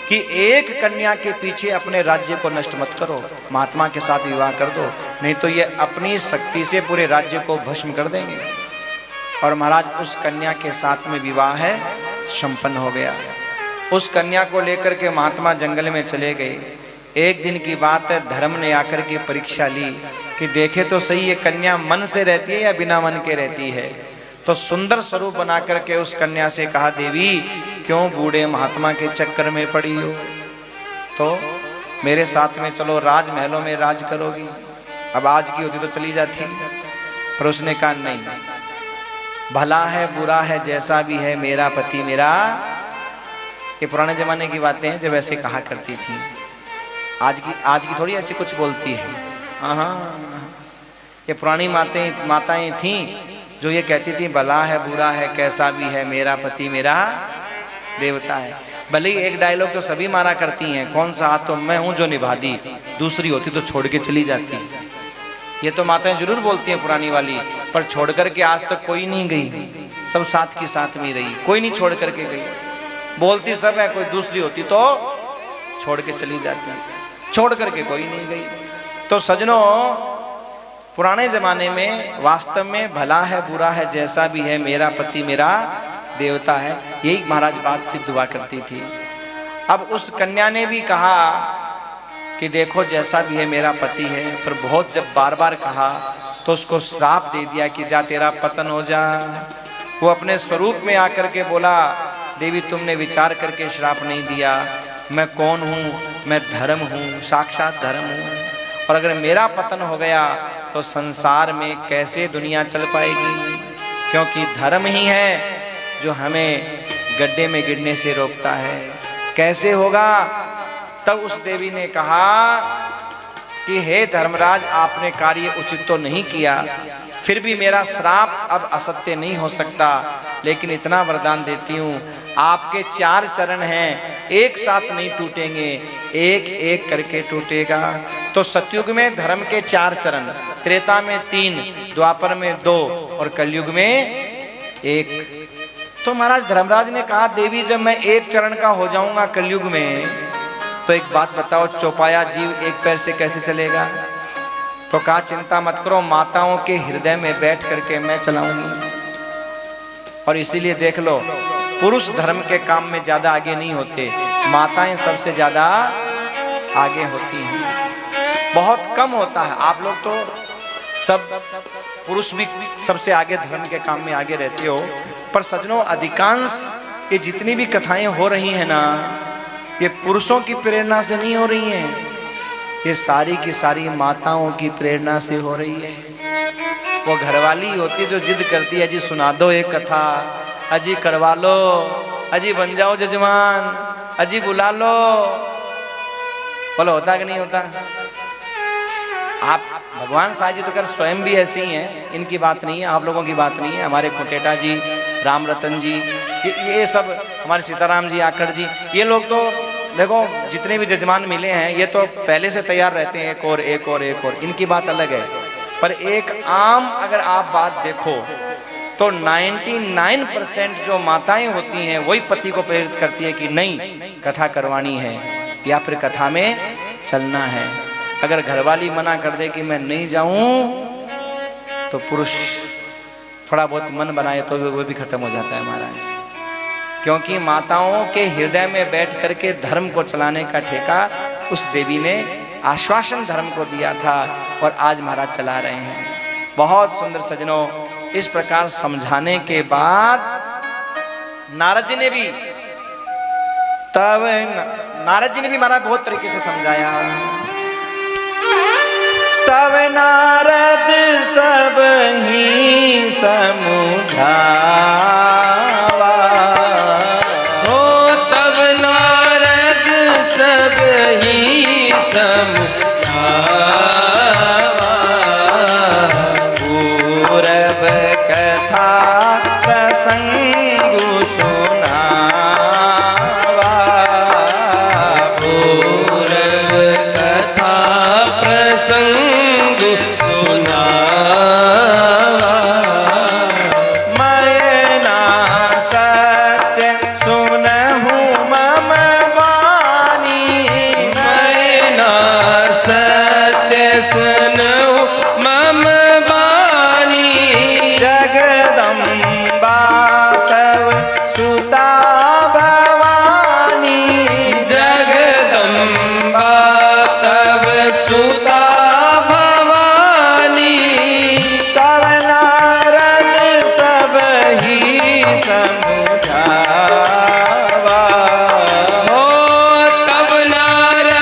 कि एक कन्या के पीछे अपने राज्य को नष्ट मत करो, महात्मा के साथ विवाह कर दो, नहीं तो ये अपनी शक्ति से पूरे राज्य को भस्म कर देंगे। और महाराज उस कन्या के साथ में विवाह है संपन्न हो गया। उस कन्या को लेकर के महात्मा जंगल में चले गए। एक दिन की बात है, धर्म ने आकर के परीक्षा ली कि देखे तो सही ये कन्या मन से रहती है या बिना मन के रहती है। तो सुंदर स्वरूप बना करके उस कन्या से कहा, देवी क्यों बूढ़े महात्मा के चक्कर में पड़ी हो? तो मेरे साथ में चलो, राजमहलों में राज करोगी। अब आज की होती तो चली जाती, पर उसने कहा नहीं, भला है बुरा है जैसा भी है मेरा पति मेरा। ये पुराने जमाने की बातें हैं, जब ऐसे कहा करती थी। आज की थोड़ी ऐसी कुछ बोलती है। हाँ, ये पुरानी माताएं थीं जो ये कहती थी भला है बुरा है कैसा भी है मेरा पति मेरा देवता है। भले ही एक डायलॉग तो सभी मारा करती हैं, कौन सा हाथ तो मैं हूं जो निभा दी, दूसरी होती तो छोड़ के चली जाती। ये तो माताएं जरूर बोलती हैं पुरानी वाली, पर छोड़ करके आज तक कोई नहीं गई, सब साथ की साथ में रही, कोई नहीं छोड़ करके गई। बोलती सब है, कोई दूसरी होती तो छोड़ के चली जाती, छोड़ करके कोई नहीं गई। तो सजनों, पुराने जमाने में वास्तव में भला है बुरा है जैसा भी है मेरा पति मेरा देवता है, यही महाराज बात सिद्ध हुआ करती थी। अब उस कन्या ने भी कहा कि देखो जैसा भी है मेरा पति है, पर बहुत जब बार बार कहा तो उसको श्राप दे दिया कि जा तेरा पतन हो जा। वो अपने स्वरूप में आकर के बोला, देवी तुमने विचार करके श्राप नहीं दिया, मैं कौन हूँ, मैं धर्म हूँ, साक्षात धर्म हूँ, और अगर मेरा पतन हो गया तो संसार में कैसे दुनिया चल पाएगी, क्योंकि धर्म ही है जो हमें गड्ढे में गिरने से रोकता है। कैसे होगा? तब उस देवी ने कहा कि हे धर्मराज, आपने कार्य उचित तो नहीं किया, फिर भी मेरा श्राप अब असत्य नहीं हो सकता, लेकिन इतना वरदान देती हूँ, आपके 4 चरण हैं, एक साथ नहीं टूटेंगे, एक एक करके टूटेगा। तो सतयुग में धर्म के 4 चरण, त्रेता में 3, द्वापर में 2 और कलयुग में 1। तो महाराज धर्मराज ने कहा, देवी जब मैं 1 चरण का हो जाऊंगा कलयुग में, तो एक बात बताओ, चौपाया जीव 1 पैर से कैसे चलेगा? तो कहा चिंता मत करो, माताओं के हृदय में बैठ करके मैं चलाऊंगी। और इसीलिए देख लो, पुरुष धर्म के काम में ज्यादा आगे नहीं होते, माताएं सबसे ज्यादा आगे होती हैं। बहुत कम होता है, आप लोग तो सब पुरुष भी सबसे आगे धर्म के काम में आगे रहते हो, पर सजनों अधिकांश ये जितनी भी कथाएं हो रही हैं ना, ये पुरुषों की प्रेरणा से नहीं हो रही हैं, ये सारी की सारी माताओं की प्रेरणा से हो रही है। वो घरवाली होती है जो जिद करती है, अजी सुना दो एक कथा, अजी करवा लो, अजी बन जाओ जजमान, अजी बुला लो। बोलो होता कि नहीं होता? आप भगवान साईं जी तो कर स्वयं भी ऐसे ही हैं, इनकी बात नहीं है, आप लोगों की बात नहीं है। हमारे कोटेटा जी, राम रतन जी, ये सब, हमारे सीताराम जी, आकड़ जी, ये लोग तो देखो जितने भी जजमान मिले हैं, ये तो पहले से तैयार रहते हैं, एक और एक और एक और, इनकी बात अलग है। पर एक आम अगर आप बात देखो तो 99% जो माताएं होती हैं वही पति को प्रेरित करती है कि नहीं कथा करवानी है या फिर कथा में चलना है। अगर घरवाली मना कर दे कि मैं नहीं जाऊं, तो पुरुष थोड़ा बहुत मन बनाए तो वो भी खत्म हो जाता है महाराज। क्योंकि माताओं के हृदय में बैठ करके धर्म को चलाने का ठेका उस देवी ने आश्वासन धर्म को दिया था, और आज महाराज चला रहे हैं। बहुत सुंदर सजनों, इस प्रकार समझाने के बाद नारद जी ने भी महाराज बहुत तरीके से समझाया। तब नारद सब ही समझावा, हो तब नारद सब ही समझावा, पूरब कथा प्रसंग सुनावा, पूरब कथा प्रसंग सुनावा, मैं ना सत्य सुनहु मम वाणी, मैं ना सत्य सुनहु मम वाणी, जगदम्बा तव सुता भवानी, जगदम्बा तब सुता भवानी, तब नारद सब ही समझावा, हो तब नारद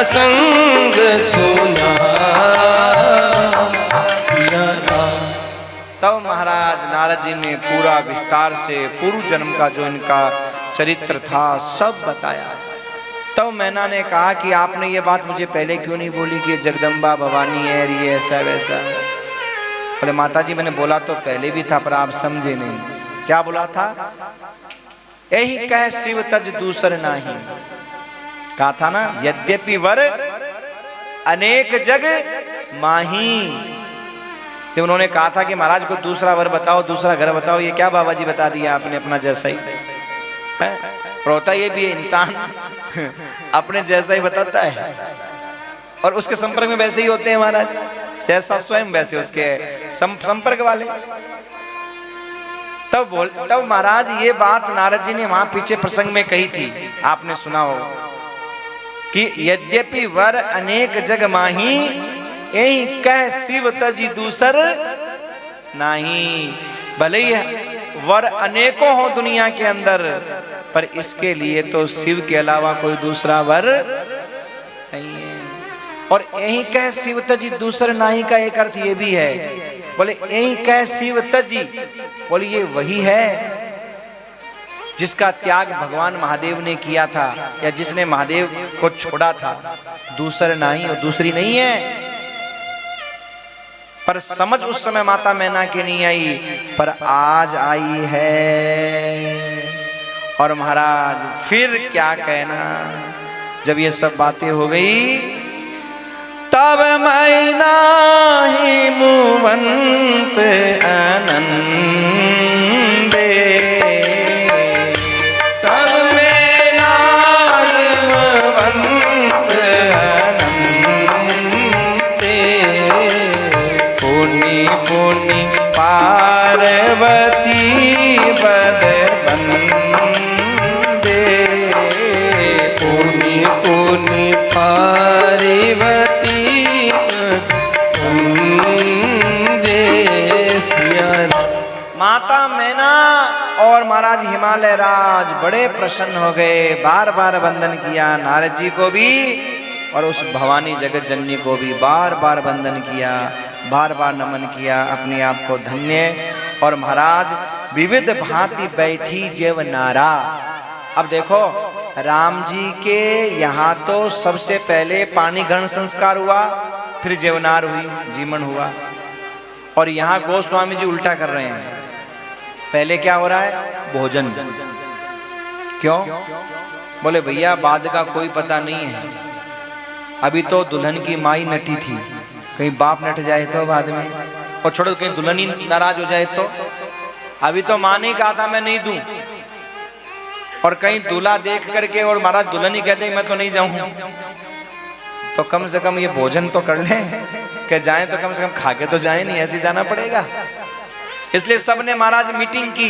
प्रसंग सुना सिया राम। तब महाराज नारद जी ने पूरा विस्तार से पूर्व जन्म का जो इनका चरित्र था सब बताया। तब मैना ने कहा कि आपने ये बात मुझे पहले क्यों नहीं बोली कि जगदम्बा भवानी है, ये ऐसा वैसा। बोले माता जी मैंने बोला तो पहले भी था पर आप समझे नहीं। क्या बोला था? यही कह शिव तज दूसर नाही। कहा था ना, यद्यपि वर अनेक जग माही। जब उन्होंने कहा था कि महाराज को दूसरा वर बताओ, दूसरा घर बताओ, ये क्या बाबा जी बता दिया आपने अपना जैसा ही है। पर होता ये भी है, इंसान अपने जैसा ही बताता है और उसके संपर्क में वैसे ही होते हैं महाराज, जैसा स्वयं वैसे उसके संपर्क वाले। तब महाराज ये बात नारद जी ने वहां पीछे प्रसंग में कही थी, आपने सुना हो कि यद्यपि वर अनेक जग माही, यही कह शिव तजी दूसर नहीं। भले ही वर अनेकों हो दुनिया के अंदर, पर इसके लिए तो शिव के अलावा कोई दूसरा वर नहीं है। और यही कह शिव तजी दूसर नाही का एक अर्थ ये भी है, बोले यही कह शिव तजी, बोले ये वही है जिसका त्याग भगवान महादेव ने किया था, या जिसने महादेव को छोड़ा था। दूसर नहीं और दूसरी नहीं है। पर समझ उस समय माता मैना की नहीं आई, पर आज आई है। और महाराज फिर क्या कहना, जब ये सब बातें हो गई तब मैना ही मुवंत आनंदे, तब मैना ही मुवंत आनंदे, पुनि पुनि पार्वती बद बंदे, पुनि पुनि पार्वती बंदे सिया राम। माता मैना और महाराज हिमालय राज बड़े प्रसन्न हो गए, बार बार वंदन किया नारद जी को भी और उस भवानी जगत जननी को भी बार बार वंदन किया, बार बार नमन किया, अपने आप को धन्य। और महाराज विविध भांति बैठी जेव नारा। अब देखो राम जी के यहाँ तो सबसे पहले पानी ग्रहण संस्कार हुआ, फिर जेवनार हुई, जीवन हुआ। और यहाँ गोस्वामी जी उल्टा कर रहे हैं, पहले क्या हो रहा है? भोजन। क्यों? बोले भैया बाद का कोई पता नहीं है, अभी तो दुल्हन की माई नटी थी, कहीं बाप नट जाए तो बाद में, और छोड़ो कहीं दुल्हन ही नाराज हो जाए तो। अभी तो माँ ने कहा था मैं नहीं दूं, और कहीं दूल्हा देख करके और महाराज दुल्हन ही कहते मैं तो नहीं जाऊं, तो कम से कम ये भोजन तो कर लें, कि जाएं तो कम से कम खा के तो जाएं, नहीं ऐसे जाना पड़ेगा। इसलिए सबने महाराज मीटिंग की,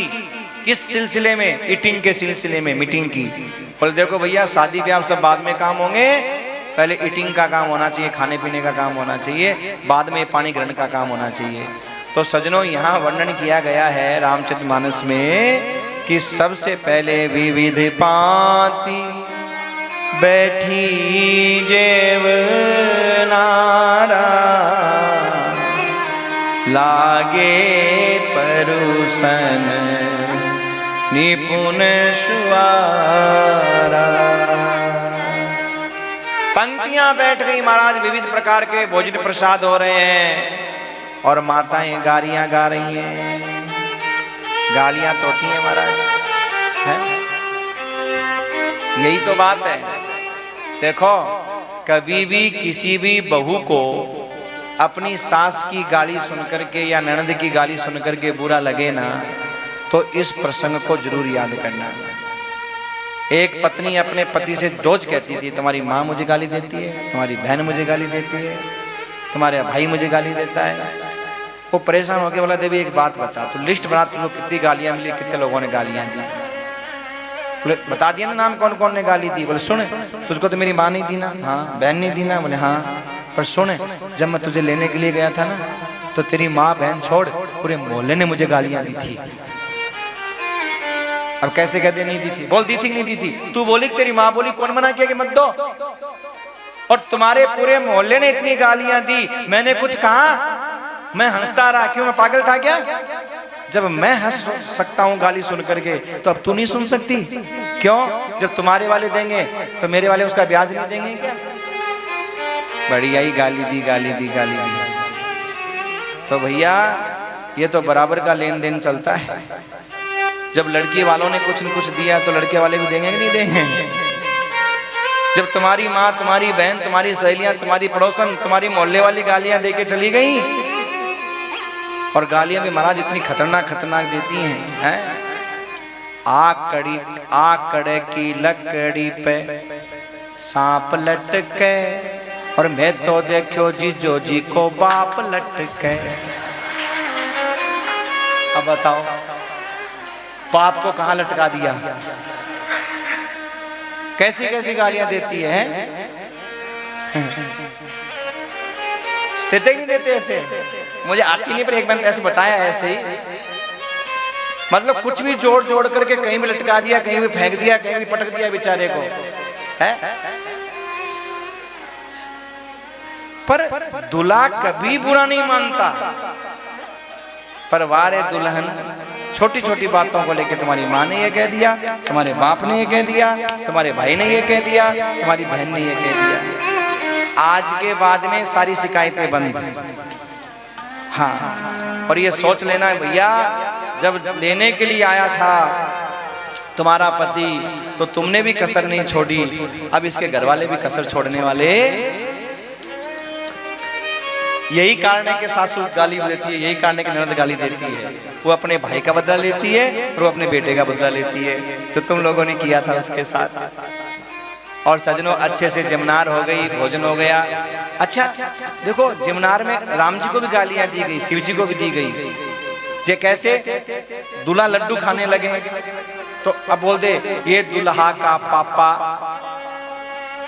किस सिलसिले में? ईटिंग के सिलसिले में मीटिंग की। बोले देखो भैया शादी ब्याह सब बाद में काम होंगे, पहले ईटिंग का काम होना चाहिए, खाने पीने का काम होना चाहिए, बाद में पानी ग्रहण का काम होना चाहिए। तो सजनों यहाँ वर्णन किया गया है रामचरितमानस में कि सबसे पहले विविध पाती बैठी जेव नारा, लागे परुसन निपुण सुवारा। पंक्तियां बैठ गई महाराज, विविध प्रकार के भोजन प्रसाद हो रहे हैं और माताएं गालियां गा रही हैं। गालियां तो होती हैं महाराज, है? यही तो बात है। देखो कभी भी किसी भी बहू को अपनी सास की गाली सुनकर के या ननद की गाली सुनकर के बुरा लगे ना, तो इस प्रसंग को जरूर याद करना। एक पत्नी अपने पति से रोज कहती थी तुम्हारी माँ मुझे गाली देती है, तुम्हारी बहन मुझे गाली देती है, तुम्हारे भाई मुझे गाली देता है। वो परेशान होकर बोला देवी एक बात बता, तू लिस्ट बना, तुझको कितनी गालियां मिली, कितने लोगों ने गालियां दी। बोले बता दिया ना नाम कौन कौन ने गाली दी। बोले सुन तुझको तो मेरी माँ नहीं दी ना, हाँ बहन नहीं दी ना। बोले हाँ, पर सुन जब मैं तुझे लेने के लिए गया था ना, तो तेरी माँ बहन छोड़ पूरे मोहल्ले ने मुझे गालियां दी थी। अब कैसे कहते नहीं दी थी? बोल दी थी नहीं दी थी? तू बोली तेरी माँ बोली, कौन मना किया कि मत दो? और तुम्हारे पूरे मोहल्ले ने इतनी गालियां दी, मैंने कुछ कहा? मैं हंसता रहा, क्यों? मैं पागल था क्या? जब मैं हंस सकता हूं गाली सुन करके, तो अब तू नहीं सुन सकती? क्यों? जब तुम्हारे वाले देंगे तो मेरे वाले उसका ब्याज नहीं देंगे क्या? बढ़िया ही गाली दी, गाली दी, गाली दी। तो भैया ये तो बराबर का लेन देन चलता है। जब लड़की वालों ने कुछ न कुछ दिया तो लड़के वाले भी देंगे कि नहीं देंगे? जब तुम्हारी माँ, तुम्हारी बहन, तुम्हारी सहेलियां, तुम्हारी पड़ोसन, तुम्हारी मोहल्ले वाली गालियां देके चली गई, और गालियां भी महाराज इतनी खतरनाक खतरनाक देती हैं, आग कड़े की लकड़ी पे सांप लटके, और मैं तो देखो जीजो जी को बाप लटके। अब बताओ बाप को कहां लटका दिया? कैसी कैसी गालियां देती है? देते ही नहीं देते ऐसे? मुझे आती नहीं, पर एक बार ऐसे बताया ऐसे ही, मतलब कुछ भी जोड़ जोड़ करके कहीं भी लटका दिया, कहीं भी फेंक दिया, कहीं भी पटक दिया बेचारे को, है? पर दूल्हा कभी बुरा नहीं मानता। पर वारे दुल्हन, छोटी छोटी बातों को लेकर तुम्हारी माँ ने ये कह दिया, तुम्हारे बाप ने ये कह दिया, तुम्हारे भाई ने ये कह दिया, तुम्हारी बहन ने ये कह दिया। आज के बाद में सारी शिकायतें बंद। हाँ, और ये सोच लेना भैया, जब लेने के लिए आया था तुम्हारा पति, तो तुमने भी कसर नहीं छोड़ी, अब इसके घर वाले भी कसर छोड़ने वाले। यही कारण है कि सासू गाली देती है, यही कारण है कि ननद गाली देती है। वो अपने भाई का बदला लेती है और वो अपने बेटे का बदला लेती है। तो तुम लोगों ने किया था उसके साथ। और सजनों, अच्छे से जिमनार हो गई, भोजन हो गया। अच्छा देखो, जिमनार में राम जी को भी गालियां दी गई, शिव जी को भी दी गई। ये कैसे? दूल्हा लड्डू खाने लगे तो अब बोल दे ये दूल्हा का पापा,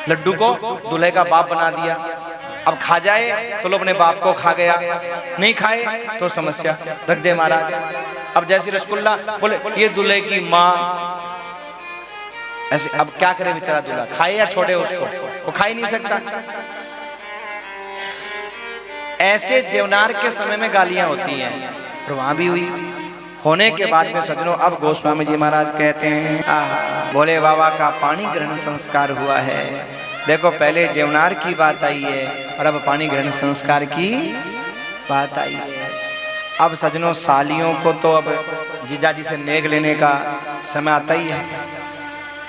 लड्डू को दूल्हे का बाप बना दिया। अब खा जाए तो लो अपने बाप को खा गया, नहीं खाए तो समस्या, रख दे महाराज। अब जैसे रसगुल्ला बोले ये दूल्हे की माँ, ऐसे अब क्या करे बेचारा दूल्हा, खाए या छोड़े उसको? वो खा ही नहीं सकता। ऐसे जेवनार के समय में गालियां होती हैं, और वहां भी हुई। होने के बाद में सजनों, अब गोस्वामी जी महाराज कहते हैं भोले बाबा का पानी ग्रहण संस्कार हुआ है। देखो, पहले जेवनार की बात आई है और अब पानी ग्रहण संस्कार की बात आई है। अब सजनों, सालियों को तो अब जीजाजी से नेग लेने का समय आता ही है।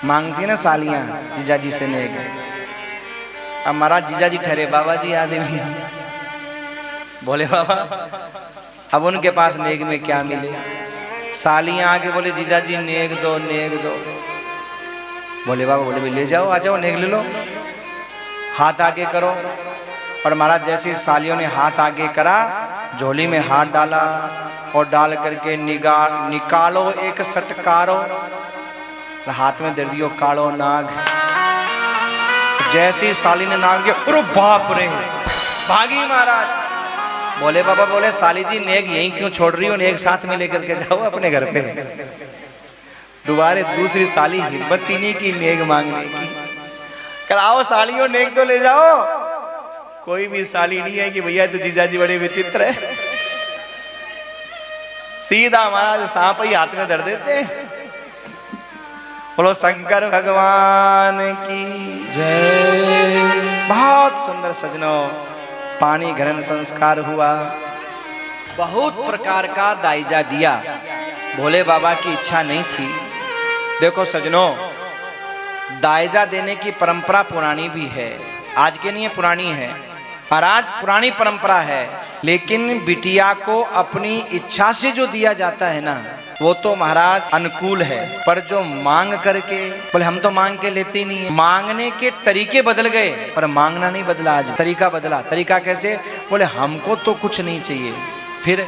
मांगती है ना सालियां जीजाजी से नेग। अब महाराज जीजाजी ठहरे बाबा जी आदमी, बोले बाबा अब उनके पास नेग में क्या मिले। सालियां आगे बोले जीजाजी नेग दो, नेग दो। बोले बाबा बोले ले जाओ, आ जाओ, नेग ले लो, हाथ आगे करो। और महाराज जैसे सालियों ने हाथ आगे करा, झोली में हाथ डाला और डाल करके निकालो एक सटकारो, हाथ में दे दियो कालो नाग। जैसी साली ने नाग दिया, अरे बाप रे, भागी महाराज। बोले बाबा बोले साली जी नेग यहीं क्यों छोड़ रही हो, नेग साथ में लेकर के जाओ अपने घर पे। दोबारा दूसरी साली हिम्मत ही नहीं की नेग मांगने की। कराओ सालियों, नेग तो ले जाओ। कोई भी साली नहीं है कि भैया तो जीजाजी बड़े विचित्र है। सीधा महाराज सांप ही हाथ में धर देते। बोलो शंकर भगवान की जय। बहुत सुंदर सजनों, पानी ग्रहण संस्कार हुआ। बहुत प्रकार का दाइजा दिया, भोले बाबा की इच्छा नहीं थी। देखो सजनों, दाइजा देने की परंपरा पुरानी भी है, आज की नहीं है, पुरानी है। और आज पुरानी परंपरा है, लेकिन बिटिया को अपनी इच्छा से जो दिया जाता है ना, वो तो महाराज अनुकूल है। पर जो मांग करके, बोले हम तो मांग के लेते ही नहीं है। मांगने के तरीके बदल गए पर मांगना नहीं बदला, आज तरीका बदला। तरीका कैसे? बोले हमको तो कुछ नहीं चाहिए, फिर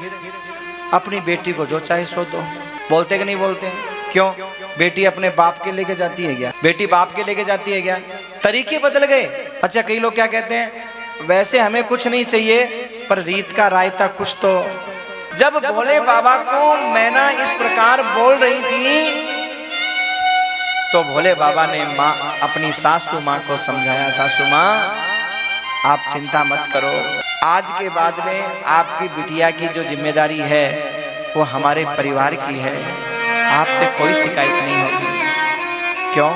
अपनी बेटी को जो चाहे सो दो। बोलते कि नहीं बोलते? क्यों? बेटी अपने बाप के लेके जाती है क्या? बेटी बाप के लेके जाती है क्या? तरीके बदल गए। अच्छा, कई लोग क्या कहते हैं, वैसे हमें कुछ नहीं चाहिए पर रीत का रायता कुछ तो। जब भोले बाबा को मैना इस प्रकार बोल रही थी, तो भोले बाबा ने माँ अपनी सासू माँ को समझाया, सासू माँ आप चिंता मत करो, आज के बाद में आपकी बिटिया की जो जिम्मेदारी है वो हमारे परिवार की है, आपसे कोई शिकायत नहीं होगी। क्यों?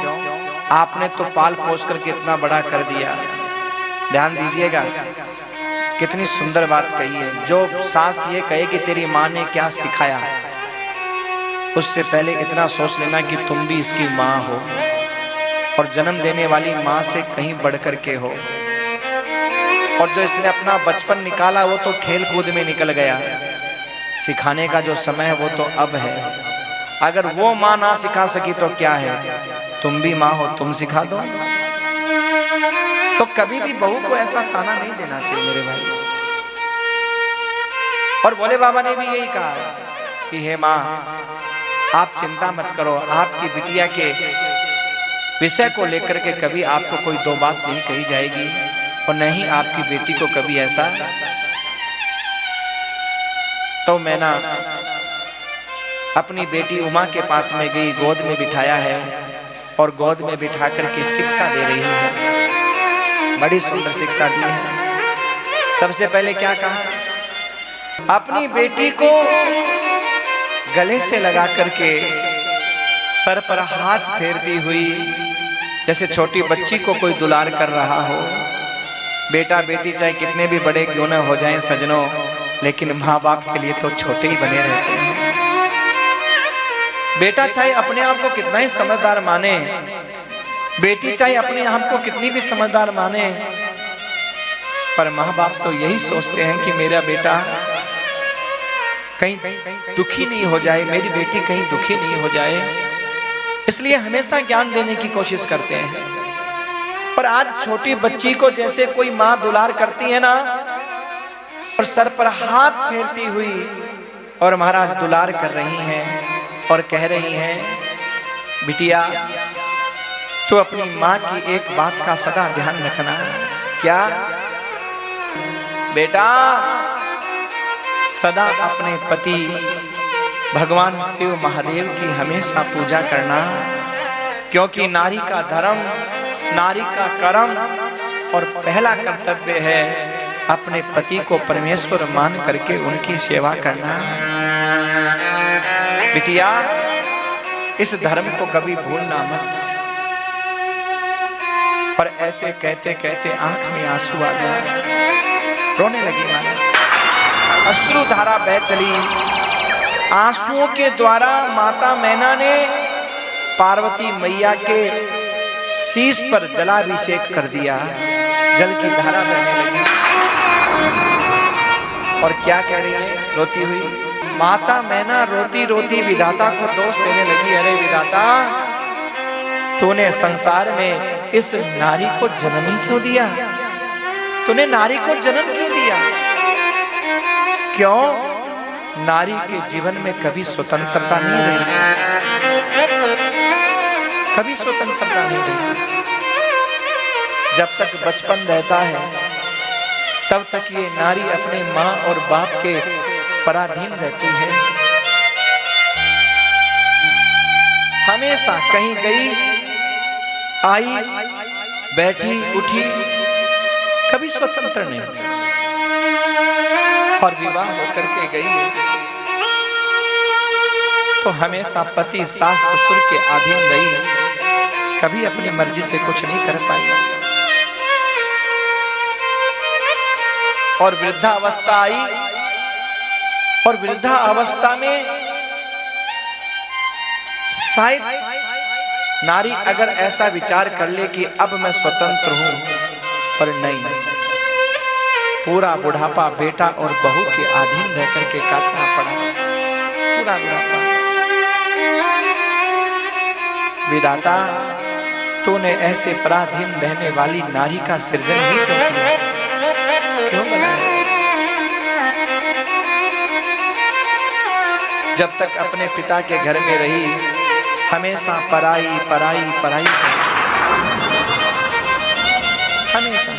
आपने तो पाल पोस करके इतना बड़ा कर दिया। ध्यान दीजिएगा, कितनी सुंदर बात कही है। जो सास ये कहे कि तेरी माँ ने क्या सिखाया, उससे पहले इतना सोच लेना कि तुम भी इसकी माँ हो और जन्म देने वाली माँ से कहीं बढ़ कर के हो। और जो इसने अपना बचपन निकाला वो तो खेल कूद में निकल गया, सिखाने का जो समय है वो तो अब है। अगर वो माँ ना सिखा सकी तो क्या है, तुम भी माँ हो, तुम सिखा दो। तो कभी भी बहू को ऐसा ताना नहीं देना चाहिए मेरे भाई। और भोले बाबा ने भी यही कहा कि हे माँ, आप चिंता मत करो, आपकी बिटिया के विषय को लेकर के कभी आपको कोई दो बात नहीं कही जाएगी और नहीं आपकी बेटी को कभी ऐसा। तो मैं ना अपनी बेटी उमा के पास में गई, गोद में बिठाया है और गोद में बिठा करके शिक्षा दे रही है। बड़ी सुंदर शिक्षा दी है। सबसे पहले क्या कहा, अपनी बेटी को गले से लगा करके सर पर हाथ फेरती हुई, जैसे छोटी बच्ची को कोई दुलार कर रहा हो। बेटा बेटी चाहे कितने भी बड़े क्यों न हो जाएं सजनों, लेकिन माँ बाप के लिए तो छोटे ही बने रहते हैं। बेटा चाहे अपने आप को कितना ही समझदार माने, बेटी चाहे अपने आप को कितनी भी समझदार माने, पर माँ बाप तो यही सोचते हैं कि मेरा बेटा कहीं दुखी नहीं हो जाए, मेरी बेटी कहीं दुखी नहीं हो जाए, इसलिए हमेशा ज्ञान देने की कोशिश करते हैं। पर आज छोटी बच्ची को जैसे कोई माँ दुलार करती है ना, और सर पर हाथ फेरती हुई और महाराज दुलार कर रही हैं और कह रही हैं, बिटिया तो अपनी माँ की एक बात का सदा ध्यान रखना। क्या? बेटा सदा अपने पति भगवान शिव महादेव की हमेशा पूजा करना, क्योंकि नारी का धर्म, नारी का कर्म और पहला कर्तव्य है अपने पति को परमेश्वर मान करके उनकी सेवा करना। बिटिया इस धर्म को कभी भूलना मत। पर ऐसे कहते कहते आंख में आंसू आ गया, रोने लगी महाराज, अश्रु धारा बह चली। आंसुओं के द्वारा माता मैना ने पार्वती मैया के शीश पर जलाभिषेक कर दिया, जल की धारा बहने लगी। और क्या कह रही है रोती हुई? माता मैना रोती रोती विधाता को दोष देने लगी, अरे विधाता तूने संसार में इस नारी को जन्म ही क्यों दिया? तूने नारी को जन्म क्यों दिया? क्यों? नारी के जीवन में कभी स्वतंत्रता नहीं रही, कभी स्वतंत्रता नहीं रही। जब तक बचपन रहता है तब तक ये नारी अपने माँ और बाप के पराधीन रहती है। हमेशा कहीं गई आई, बैठी उठी, कभी स्वतंत्र नहीं। और विवाह होकर के गई तो हमेशा पति सास ससुर के अधीन रही, कभी अपनी मर्जी से कुछ नहीं कर पाई। और वृद्धावस्था आई, और वृद्धावस्था में शायद नारी अगर ऐसा विचार कर ले कि अब मैं स्वतंत्र हूं, पर नहीं, पूरा बुढ़ापा बेटा और बहू के अधीन रह करके काटना पड़ा, पूरा बुढ़ापा। विधाता तूने ऐसे पराधीन रहने वाली नारी का सृजन ही क्यों किया, क्यों बनाया? जब तक अपने पिता के घर में रही हमेशा पराई पराई पराई, हमेशा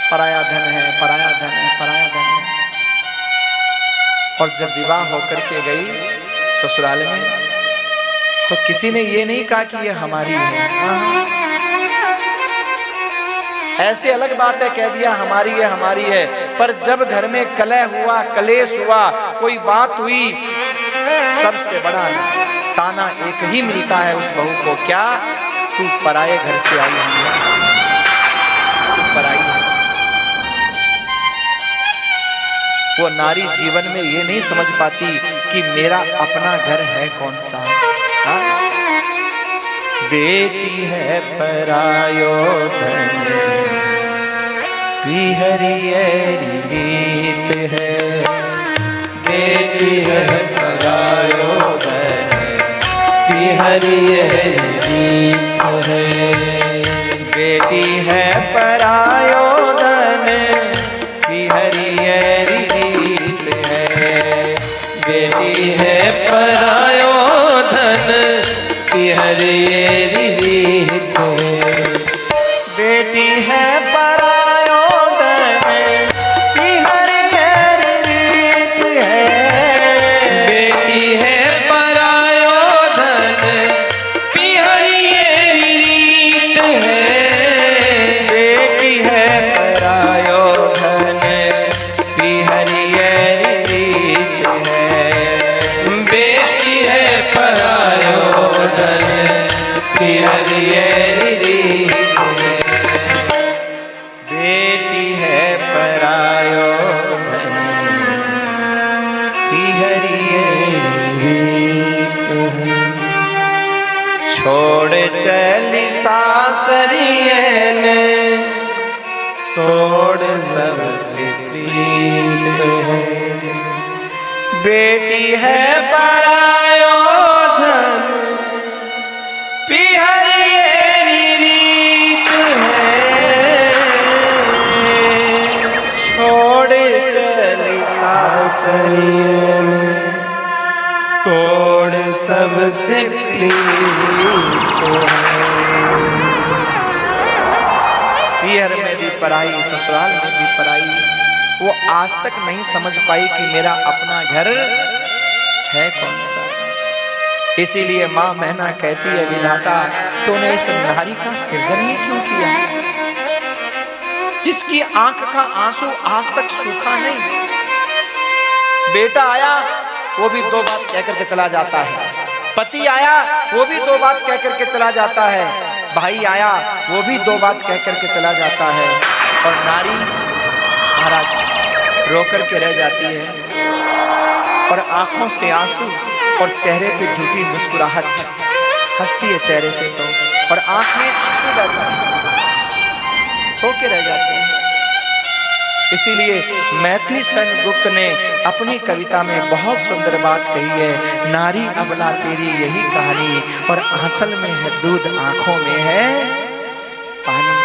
पराया धन है, पराया धन है, पराया धन है। और जब विवाह होकर के गई ससुराल में तो किसी ने ये नहीं कहा कि ये हमारी है। ऐसे अलग बात है, कह दिया हमारी है हमारी है, पर जब घर में कलह हुआ, कलेश हुआ, कोई बात हुई, सबसे बड़ा ताना एक ही मिलता है उस बहू को, क्या? तू पराये घर से आई है, तू पराई है। वो नारी जीवन में ये नहीं समझ पाती कि मेरा अपना घर है कौन सा। हा? बेटी है परायो धन, हरियरी रीत है। बेटी है परायो धन, हरियरी रीत है। बेटी है परायो धन, हरियरी रीत है। बेटी है परायो धन, हरियरी रीत है। बेटी है परायो धन, हरियरी रीत है। बेटी है परायो धन, हरियरी रीत है। बेटी है परायो धन, हरियरी रीत है। बेटी है परायो धन, हरियरी रीत है। बेटी है परायो धन, हरियरी रीत है। छोड़ चली सासरियन, तोड़ सबसे प्रीत है। बेटी है परायो धन, हरियरी रीत है। छोड़ चली सासरियन, तोड़ सबसे प्रीत है। पियर में भी पराई, ससुराल में भी पराई। वो आज तक नहीं समझ पाई कि मेरा अपना घर है कौन सा। इसीलिए मां मैना कहती है, विधाता तूने इस नारी का सृजन ही क्यों किया, जिसकी आंख का आंसू आज तक सूखा नहीं। बेटा आया वो भी दो बात कह करके चला जाता है, पति आया वो भी दो बात कह करके चला जाता है, भाई आया वो भी दो बात कह करके चला जाता है, और नारी महाराज रो करके रह जाती है, और आंखों से आंसू और चेहरे पे झूठी मुस्कुराहट, हंसती है चेहरे से तो, और आंख में आंसू बहता है, रो के रह जाते हैं। इसीलिए मैथिली शरण गुप्त ने अपनी कविता में बहुत सुंदर बात कही है, नारी अबला तेरी यही कहानी, और आंचल में है दूध आंखों में है पानी।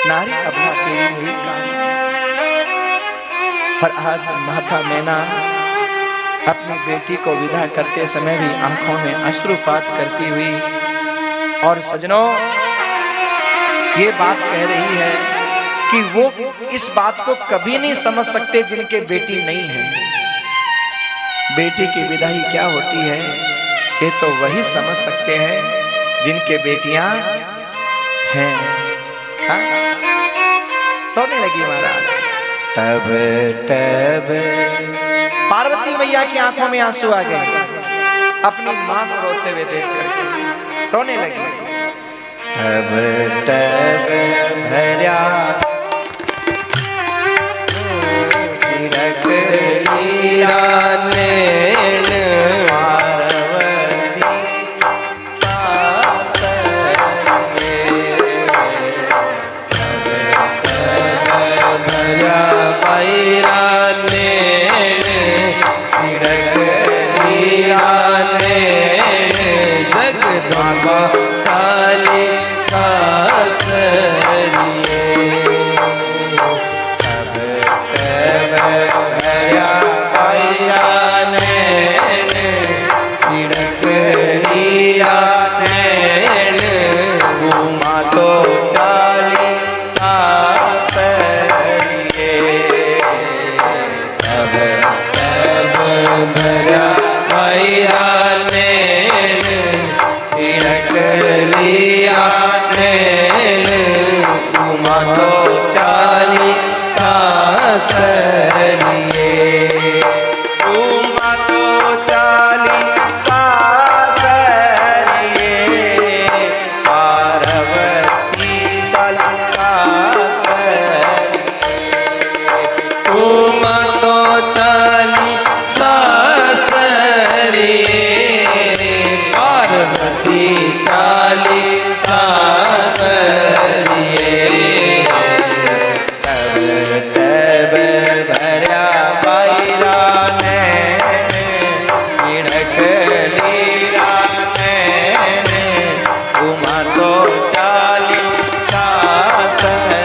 नारी अबला तेरी यही कहानी। और आज माता मैना अपनी बेटी को विदा करते समय भी आंखों में अश्रुपात करती हुई, और सजनों ये बात कह रही है कि वो इस बात को कभी नहीं समझ सकते जिनके बेटी नहीं है। बेटी की विदाई क्या होती है ये तो वही समझ सकते हैं जिनके बेटियां हैं। हाँ? रोने लगी महाराज। तब तब पार्वती मैया की आंखों में आंसू आ गए, अपनी मां को रोते हुए देख करके रोने लगी। तब तब भर्या चिरक लीला नैन, पार्वती सासरे। तब तब भर्या पैरा जगदम्बा चाली सासरिये। तब तब भर्या पैरा नैन, छिड़क लिया नैन, घूमा तो चाली सासरिये। तो चाली सासरिए, उमा तो चाली सासरिए, पार्वती चाली सासरिए, उमा तो चाली सासरिए, पार्वती चाली सासरिए। तब भर्या बाईरा नैन, झिड़क लीरा नैन, उमा तो चाली सासरिए,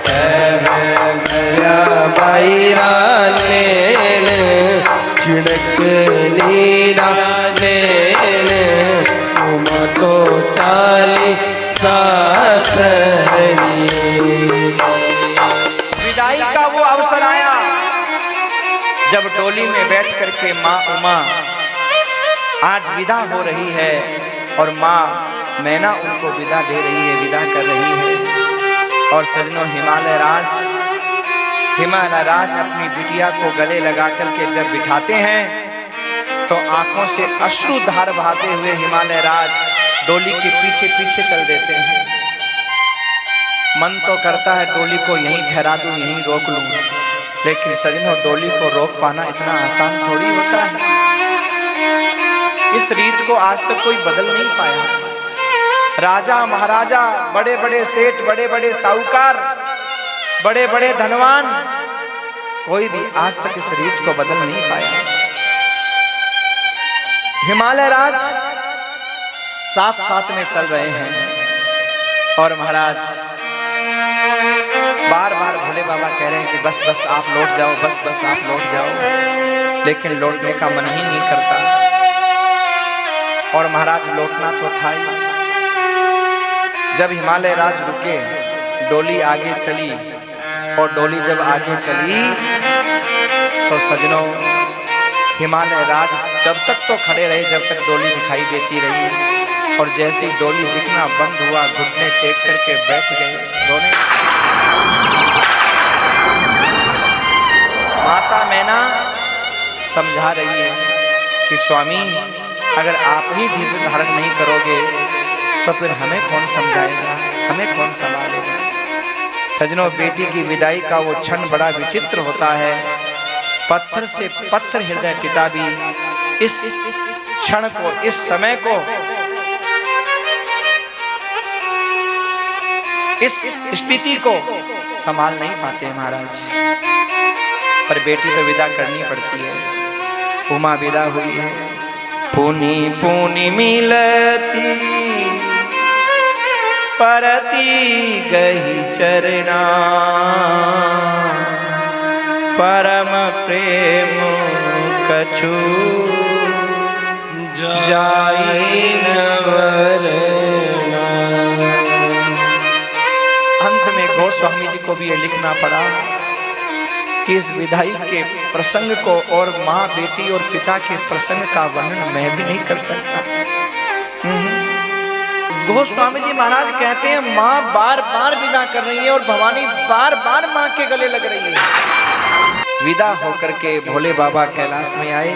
तब भर्या बाईरा नैन, झिड़क लीरा नैन, उमा तो चाली सासरिए। विदाई का वो अवसर आया जब डोली में बैठ करके माँ उमा आज विदा हो रही है और माँ मैना उनको विदा दे रही है, विदा कर रही है। और सजनों, हिमालय राज अपनी बिटिया को गले लगा करके जब बिठाते हैं तो आंखों से अश्रु धार बहाते हुए हिमालय राज डोली के पीछे पीछे चल देते हैं। मन तो करता है डोली को यहीं ठहरा दूं, यहीं रोक लूं, लेकिन सजनों डोली को रोक पाना इतना आसान थोड़ी होता है। इस रीत को आज तक कोई बदल नहीं पाया। राजा महाराजा, बड़े बड़े सेठ, बड़े बड़े साहूकार, बड़े बड़े धनवान, कोई भी आज तक इस रीत को बदल नहीं पाया। हिमालय राज साथ साथ में चल रहे हैं और महाराज बार बार भोले बाबा कह रहे हैं कि बस बस आप लौट जाओ, बस बस आप लौट जाओ, लेकिन लौटने का मन ही नहीं करता। और महाराज लौटना तो था ही। जब हिमालय राज रुके, डोली आगे चली, और डोली जब आगे चली तो सजनों हिमालय राज जब तक तो खड़े रहे जब तक डोली दिखाई देती रही, और जैसे ही डोली दिखना बंद हुआ घुटने टेक करके बैठ गए रोने। माता मैना समझा रही है कि स्वामी, अगर आप ही धीरज धारण नहीं करोगे तो फिर हमें कौन समझाएगा, हमें कौन संभालेगा। सजनों, बेटी की विदाई का वो क्षण बड़ा विचित्र होता है। पत्थर से पत्थर हृदय पिता भी इस क्षण को, इस समय को, इस स्थिति को संभाल नहीं पाते महाराज। पर बेटी तो विदा करनी पड़ती है। उमा विदा हुई है। पुनी पुनी मिलती परती गई चरना, परम प्रेम कछु जाई न वरना। अंत में गोस्वामी जी को भी ये लिखना पड़ा कि इस विदाई के प्रसंग को और माँ बेटी और पिता के प्रसंग का वर्णन मैं भी नहीं कर सकता। गोस्वामी जी महाराज कहते हैं माँ बार बार विदा कर रही है और भवानी बार बार माँ के गले लग रही है। विदा होकर के भोले बाबा कैलाश में आए।